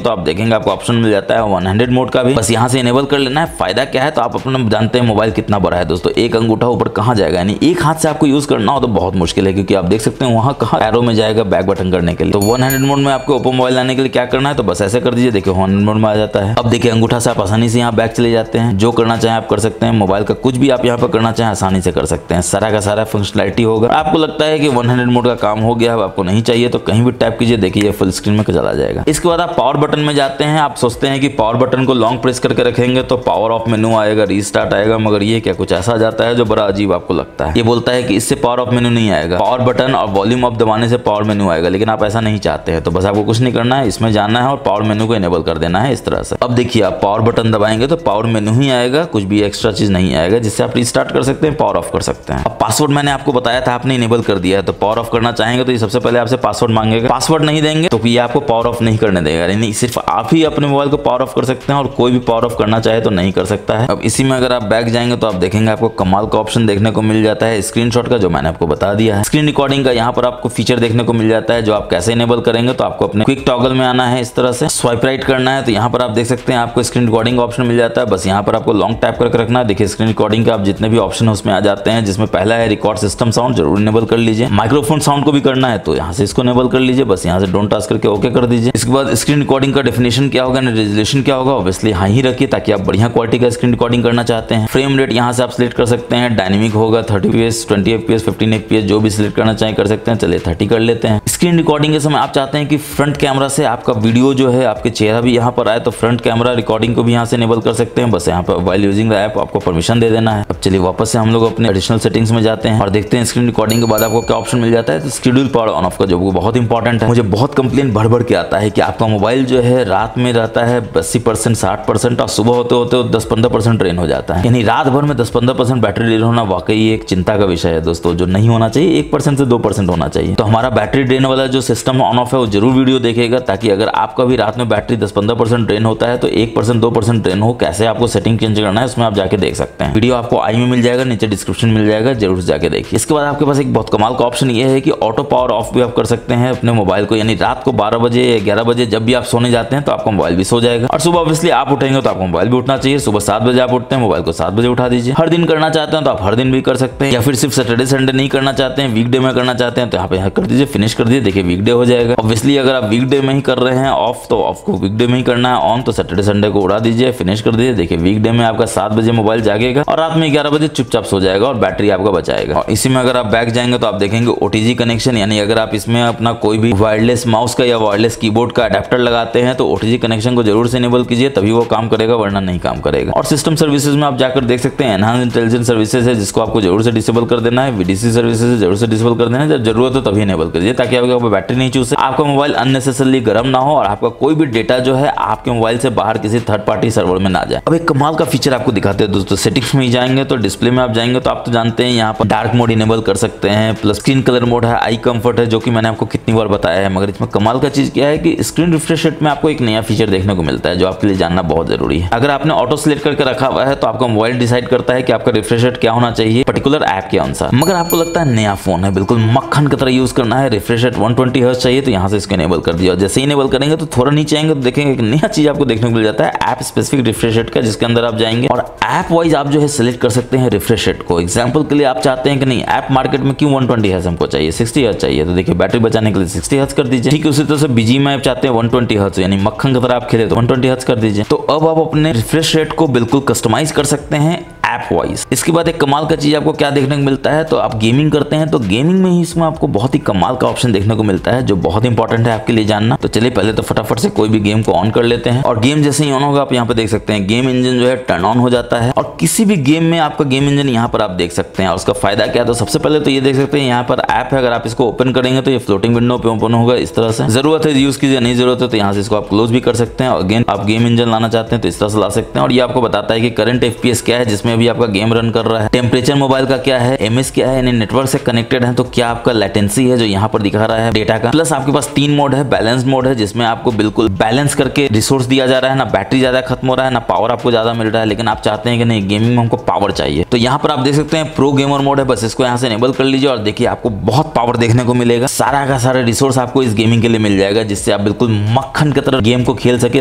तो आप देखेंगे आपको ऑप्शन मिल जाता है 100 मोड का भी, बस यहाँ से इनेबल कर लेना है। फायदा क्या है, तो आप अपना जानते हैं मोबाइल कितना बड़ा है दोस्तों, एक अंगूठा ऊपर कहाँ जाएगा, यानी एक हाथ से आपको यूज करना हो तो बहुत मुश्किल है, क्योंकि आप देख सकते हैं वहाँ कहाँ एरो में जाएगा बैक बटन करने के लिए। तो 100 मोड में आपको ओप्पो मोबाइल लाने के लिए क्या करना है, तो बस ऐसे कर दीजिए, देखिए 100 मोड में आ जाता है। अब देखिए अंगूठा से आप आसानी से यहाँ बैक चले जाते हैं, जो करना चाहें आप कर सकते हैं। मोबाइल का कुछ भी आप यहाँ पर करना चाहें आसानी से कर सकते हैं, सारा का सारा फंक्शनलिटी होगा। आपको लगता है कि 100 मोड का काम हो गया, अब आपको नहीं चाहिए तो कहीं भी टैप कीजिए, देखिए फुल स्क्रीन में चला जाएगा। इसके बाद आप पावर बटन में जाते हैं। आप सोचते हैं कि पावर बटन को लॉन्ग प्रेस करके रखेंगे तो पावर ऑफ मेनू आएगा, रीस्टार्ट आएगा, मगर ये क्या कुछ ऐसा जाता है जो बड़ा अजीब आपको लगता है। ये बोलता है कि इससे पावर ऑफ मेनू नहीं आएगा, पावर बटन और वॉल्यूम अप दबाने से पावर मेनू आएगा, लेकिन आप ऐसा नहीं चाहते हैं तो बस आपको कुछ नहीं करना है, इसमें जाना है और पावर मेनू को इनेबल कर देना है इस तरह से। अब देखिए आप पावर बटन दबाएंगे तो पावर मेनू ही आएगा, कुछ भी एक्स्ट्रा चीज नहीं आएगा, जिससे आप रीस्टार्ट कर सकते हैं, पावर ऑफ कर सकते हैं। अब पासवर्ड मैंने आपको बताया था, आपने इनेबल कर दिया है, तो पावर ऑफ करना चाहेंगे तो ये सबसे पहले आपसे पासवर्ड मांगेगा। पासवर्ड नहीं देंगे तो ये आपको पावर ऑफ नहीं करने देगा, यानी सिर्फ आप ही अपने मोबाइल को पावर ऑफ कर सकते हैं और कोई भी पावर ऑफ करना चाहे तो नहीं कर सकता है। अब इसी में अगर आप बैक जाएंगे तो आप देखेंगे आपको कमाल का ऑप्शन देखने को मिल जाता है स्क्रीनशॉट का, जो मैंने आपको बता दिया है। स्क्रीन रिकॉर्डिंग का यहाँ पर आपको फीचर देखने को मिल जाता है, जो आप कैसे इनेबल करेंगे तो आपको अपने क्विक टॉगल में आना है, इस तरह से स्वाइप राइट करना है। तो यहाँ पर आप देख सकते हैं आपको स्क्रीन रिकॉर्डिंग ऑप्शन मिल जाता है, बस यहाँ पर आपको लॉन्ग टैप करके रखना है। देखिए स्क्रीन रिकॉर्डिंग का आप जितने भी ऑप्शन है उसमें आ जाते हैं, जिसमें पहला है रिकॉर्ड सिस्टम साउंड, जरूर इनेबल कर लीजिए। माइक्रोफोन साउंड को भी करना है तो यहाँ से इसको इनेबल कर लीजिए, बस यहाँ से डोंट टास्क करके ओके कर दीजिए। इसके बाद स्क्रीन रिकॉर्डिंग का डेफिनेशन क्या होगा, रेजोल्यूशन क्या होगा, ऑब्वियसली हाई ही रखिए ताकि आप बढ़िया क्वालिटी का स्क्रीन रिकॉर्डिंग करना चाहते हैं। फ्रेम रेट यहाँ से आप सिलेक्ट कर सकते हैं, डायनेमिक होगा 30 fps 20 fps 15 fps जो भी सिलेक्ट करना चाहें कर सकते हैं। चलिए 30 कर लेते हैं। स्क्रीन रिकॉर्डिंग के समय आप चाहते हैं कि फ्रंट कैमरा से आपका वीडियो जो है आपके चेहरा भी यहाँ पर आए, तो फ्रंट कैमरा रिकॉर्डिंग को भी यहाँ से इनेबल कर सकते हैं, बस यहाँ पर व्हाइल यूजिंग द ऐप आपको परमिशन दे देना है। अब चलिए वापस से हम लोग अपने एडिशनल सेटिंग्स में जाते हैं और देखते हैं स्क्रीन रिकॉर्डिंग के बाद आपको क्या ऑप्शन मिल जाता है। तो शेड्यूल पावर ऑन ऑफ का जो बहुत इंपॉर्टेंट है, मुझे बहुत कंप्लेन भर भर के आता है कि आपका मोबाइल जो है रात में रहता है 80% 60% और सुबह होते होते 10-15% ड्रेन हो जाता है, यानी रात भर में 10-15% बैटरी ड्रेन होना वाकई एक चिंता का विषय है दोस्तों, जो नहीं होना चाहिए। 1% से 2% होना चाहिए। तो हमारा बैटरी ड्रेन वाला जो सिस्टम ऑन ऑफ है वो जरूर वीडियो देखेगा, ताकि अगर आपका भी रात में बैटरी 10-15% ड्रेन होता है तो 1% 2% ड्रेन हो, कैसे आपको सेटिंग चेंज करना है उसमें आप जाके देख सकते हैं। वीडियो आपको आई में मिल जाएगा, नीचे डिस्क्रिप्शन मिल जाएगा, जरूर जाके देखिए। इसके बाद आपके पास एक बहुत कमाल का ऑप्शन ये है कि ऑटो पावर ऑफ भी आप कर सकते हैं अपने मोबाइल को, यानी रात को 12 बजे या 11 बजे जब भी आप सोने जाते हैं तो आपका मोबाइल भी सो जाएगा। और सुबह ऑब्वियसली आप उठेंगे तो आपको मोबाइल भी उठना चाहिए। सुबह 7 बजे आप उठते हैं, मोबाइल को 7 बजे उठा दीजिए। हर दिन करना चाहते हैं तो आप हर दिन भी कर सकते हैं, या फिर सिर्फ सैटरडे संडे नहीं करना चाहते हैं, वीकडे में करना चाहते हैं तो यहाँ पे कर दीजिए, फिनिश कर दीजिए। देखिए वीकडे हो जाएगा। ऑब्वियसली अगर आप वीकडे में ही कर रहे हैं ऑफ तो ऑफ को वीकडे में ही करना है, ऑन तो सैटरडे संडे को उड़ा दीजिए, फिनिश कर दीजिए। देखिए वीकडे में आपका 7 बजे मोबाइल जागेगा और रात में 11 बजे चुपचाप सो जाएगा और बैटरी आपका बचाएगा। और इसी में अगर आप बैक जाएंगे तो आप देखेंगे OTG कनेक्शन, यानी अगर आप इसमें अपना कोई भी वायरलेस माउस का या वायरलेस कीबोर्ड का अडेप्टर लगाते हैं तो OTG कनेक्शन को जरूर से इनेबल कीजिए, तभी वो काम करेगा, वरना नहीं काम करेगा। और सिस्टम सर्विसेज में आप जाकर देख सकते हैं एनहांस इंटेलिजेंस सर्विसेज है, जिसको आपको जरूर से डिसेबल कर देना है। VDC सर्विसेज जरूर से डिसेबल कर देना है, जब जरूरत हो तभी इनेबल करिए, ताकि आपका बैटरी नहीं चूसे, आपका मोबाइल अननेसेसरली गर्म ना हो और आपका कोई भी डेटा जो है आपके मोबाइल से बाहर किसी थर्ड पार्टी सर्वर में ना जाए। अब एक कमाल का फीचर आपको दिखाते हैं दोस्तों। सेटिंग्स में ही जाएंगे तो डिस्प्ले में आप जाएंगे तो आप तो जानते हैं यहाँ पर डार्क मोड इनेबल कर सकते हैं, प्लस स्क्रीन कलर मोड है, आई कंफर्ट है, जो कि मैंने आपको कितनी बार बताया है। मगर इसमें कमाल का चीज क्या है कि स्क्रीन रिफ्रेश रेट में आपको एक नया फीचर देखने को मिलता है, जो आपके लिए जानना बहुत जरूरी है। अगर आपने ऑटो सिलेक्ट करके रखा हुआ है तो आपका मोबाइल डिसाइड करता है कि आपका रिफ्रेश रेट क्या होना चाहिए पर्टिकुलर ऐप के अनुसार। मगर आपको लगता है नया फोन है, बिल्कुल मक्खन की तरह यूज करना है, रिफ्रेश रेट 120 हर्ट्ज चाहिए, तो यहाँ से इसको इनेबल कर दिया। जैसे ही इनेबल करेंगे तो थोड़ा नीचे आएंगे तो देखेंगे एक नया चीज आपको देखने को मिल जाता है, ऐप स्पेसिफिक रिफ्रेश रेट का, जिसके अंदर आप जाएंगे और ऐप वाइज आप जो है सिलेक्ट कर सकते हैं रिफ्रेश रेट को। एग्जांपल के लिए आप चाहते हैं कि नहीं ऐप मार्केट में क्यों 120 हर्ट्ज हमको चाहिए, 60 हर्ट्ज चाहिए, तो देखिए बैटरी बचाने के लिए 60 हर्ट्ज कर दीजिए। ठीक उसी तरह से BGM ऐप चाहते हैं 120 हर्ट्ज, यानी मक्खन की तरह आप खेले तो 120 हर्ट्ज कर दीजिए। तो अब आप अपने रिफ्रेश रेट को बिल्कुल कस्टमाइज कर सकते हैं ऐप वाइज। इसके बाद एक कमाल का चीज आपको क्या देखने को मिलता है, तो आप गेमिंग करते हैं तो गेमिंग में ही इसमें आपको बहुत ही कमाल का ऑप्शन देखने को मिलता है, जो बहुत इंपॉर्टेंट है आपके लिए जानना। तो चलिए पहले तो फटाफट से कोई भी गेम को ऑन कर लेते हैं और गेम जैसे ही ऑन होगा आप यहाँ पे देख सकते हैं गेम इंजन जो है टर्न ऑन हो जाता है। और किसी भी गेम में आपका गेम इंजन यहाँ पर आप देख सकते हैं। और उसका फायदा क्या है, तो सबसे पहले तो ये देख सकते हैं यहाँ पर ऐप है, अगर आप इसको ओपन करेंगे तो ये फ्लोटिंग विंडो पे ओपन होगा इस तरह से। जरूरत है यूज कीजिए, नहीं जरूरत है तो यहाँ से इसको आप क्लोज भी कर सकते हैं। और अगेन आप गेम इंजन लाना चाहते हैं तो इस तरह से ला सकते हैं। और ये आपको बताता है कि करंट FPS क्या है जिसमें भी आपका गेम रन कर रहा है, टेम्परेचर मोबाइल का क्या है, MS क्या है, यानी नेटवर्क से कनेक्टेड है तो क्या आपका लेटेंसी है जो यहाँ पर दिखा रहा है डेटा का। प्लस आपके पास 3 मोड है, बैलेंस मोड है जिसमें आपको बिल्कुल बैलेंस करके रिसोर्स दिया जा रहा है, ना बैटरी ज्यादा खत्म हो रहा है ना पावर आपको ज्यादा मिल रहा है, लेकिन आप चाहते हैं कि नहीं गेमिंग में हमको पावर चाहिए तो यहाँ पर आप देख सकते हैं प्रो गेमर मोड है, बस इसको यहाँ से इनेबल कर लीजिए और देखिए आपको बहुत पावर देखने को मिलेगा। सारा का सारा रिसोर्स आपको इस गेमिंग के लिए मिल जाएगा, जिससे आप बिल्कुल मक्खन की तरह गेम को खेल सके,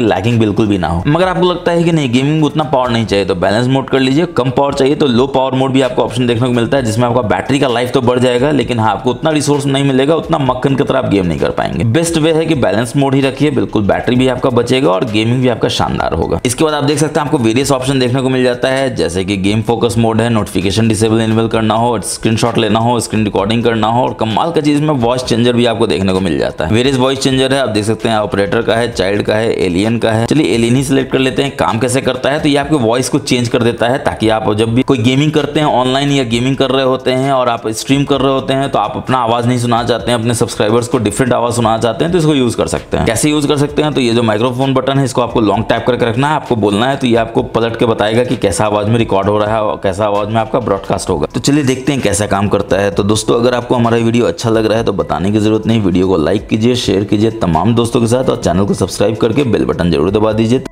लैगिंग बिल्कुल भी ना हो। मगर आपको लगता है कि नहीं गेमिंग में उतना पावर नहीं चाहिए तो बैलेंस मोड कर लीजिए। कम पावर चाहिए तो लो पावर मोड भी आपको ऑप्शन देखने को मिलता है, जिसमें आपका बैटरी का लाइफ तो बढ़ जाएगा, लेकिन हाँ आपको उतना रिसोर्स नहीं मिलेगा, उतना मक्खन की तरह आप गेम नहीं कर पाएंगे। बेस्ट वे है कि बैलेंस मोड ही रखिए, बिल्कुल बैटरी भी आपका बचेगा और गेमिंग भी आपका शानदार होगा। इसके बाद आप देख सकते हैं आपको वेरियस ऑप्शन देखने को मिल जाता है, जैसे कि गेम फोकस मोड है, नोटिफिकेशन डिसेबल इनेबल करना हो, स्क्रीनशॉट लेना हो, स्क्रीन रिकॉर्डिंग करना हो, और कमाल का चीज में वॉइस चेंजर भी आपको देखने को मिल जाता है। वेरियस वॉइस चेंजर है, आप देख सकते हैं ऑपरेटर का है, चाइल्ड का है, एलियन का है। चलिए एलियन ही सिलेक्ट कर लेते हैं। काम कैसे करता है, तो ये आपके वॉइस को चेंज कर देता है, ताकि आप जब भी कोई गेमिंग करते हैं ऑनलाइन या गेमिंग कर रहे होते हैं और आप स्ट्रीम कर रहे होते हैं तो आप अपना आवाज नहीं सुना चाहते हैं, अपने सब्सक्राइबर्स को डिफरेंट आवाज सुना चाहते हैं तो इसको यूज कर सकते हैं। कैसे यूज कर सकते हैं, तो ये जो माइक्रोफोन बटन है इसको आपको लॉन्ग टैप करके रखना है, आपको बोलना है तो ये आपको पलट के बताएगा कि कैसा आवाज में रिकॉर्ड हो रहा है और कैसा आवाज में आपका ब्रॉडकास्ट होगा। तो चलिए देखते हैं कैसा काम करता है। तो दोस्तों अगर आपको हमारा वीडियो अच्छा लग रहा है तो बताने की जरूरत नहीं, वीडियो को लाइक कीजिए, शेयर कीजिए तमाम दोस्तों के साथ और चैनल को सब्सक्राइब करके बेल बटन जरूर दबा दीजिए।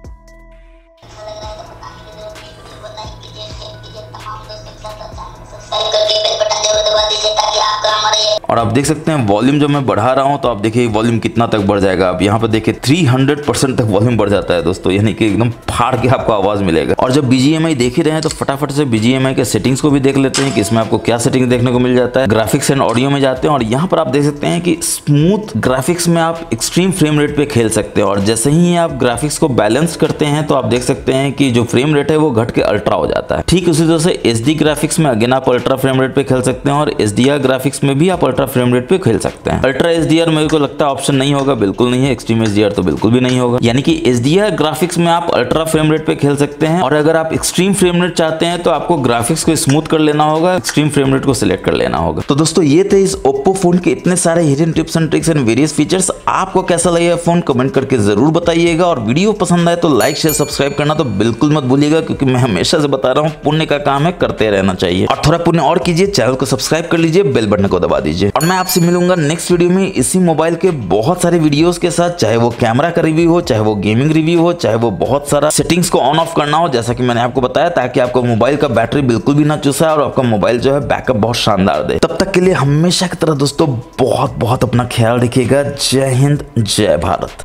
और आप देख सकते हैं वॉल्यूम जब मैं बढ़ा रहा हूं तो आप देखिए वॉल्यूम कितना तक बढ़ जाएगा। आप यहाँ पर देखिए 300% तक वॉल्यूम बढ़ जाता है दोस्तों, यानी कि एकदम फाड़ के आपको आवाज मिलेगा। और जब BGMI देख ही रहे हैं तो फटाफट से BGMI के सेटिंग्स को भी देख लेते हैं कि इसमें आपको क्या सेटिंग देखने को मिल जाता है। ग्राफिक्स एंड ऑडियो में जाते हैं और यहाँ पर आप देख सकते हैं कि स्मूथ ग्राफिक्स में आप एक्सट्रीम फ्रेम रेट पे खेल सकते हैं। और जैसे ही आप ग्राफिक्स को बैलेंस करते हैं तो आप देख सकते हैं कि जो फ्रेम रेट है वो घट के अल्ट्रा हो जाता है। ठीक उसी तरह से SD ग्राफिक्स में अगेन आप अल्ट्रा फ्रेम रेट पे खेल सकते हैं और SDR ग्राफिक्स में भी आप अल्ट्रा फ्रेम रेट पे खेल सकते हैं। अल्ट्रा SDR मेरे को लगता है ऑप्शन नहीं होगा, बिल्कुल नहीं है। एक्सट्रीम SDR तो बिल्कुल भी नहीं होगा, यानी कि SDR ग्राफिक्स में आप अल्ट्रा फ्रेम रेट पे खेल सकते हैं। और अगर आप एक्सट्रीम फ्रेम रेट चाहते हैं तो आपको ग्राफिक्स को स्मूथ कर लेना होगा, एक्सट्रीम फ्रेम रेट को सिलेक्ट कर लेना होगा। तो दोस्तों ये थे इस Oppo फोन के इतने सारे hidden tips and tricks and various features. आपको कैसा लगा फोन कमेंट करके जरूर बताइएगा और वीडियो पसंद आए तो लाइक शेयर सब्सक्राइब करना तो बिल्कुल मत भूलिएगा, क्योंकि मैं हमेशा से बता रहा हूँ पुण्य का काम है, करते रहना चाहिए। और थोड़ा पुण्य और कीजिए, चैनल को सब्सक्राइब कर लीजिए, बेल बटन को दबा दीजिए। और मैं आपसे मिलूंगा नेक्स्ट वीडियो में इसी मोबाइल के बहुत सारे वीडियोस के साथ, चाहे वो कैमरा का रिव्यू हो, चाहे वो गेमिंग रिव्यू हो, चाहे वो बहुत सारा सेटिंग्स को ऑन ऑफ करना हो, जैसा कि मैंने आपको बताया, ताकि आपका मोबाइल का बैटरी बिल्कुल भी ना चूसा और आपका मोबाइल जो है बैकअप बहुत शानदार दे। तब तक के लिए हमेशा की तरह दोस्तों बहुत बहुत अपना ख्याल रखिएगा। जय हिंद, जय भारत।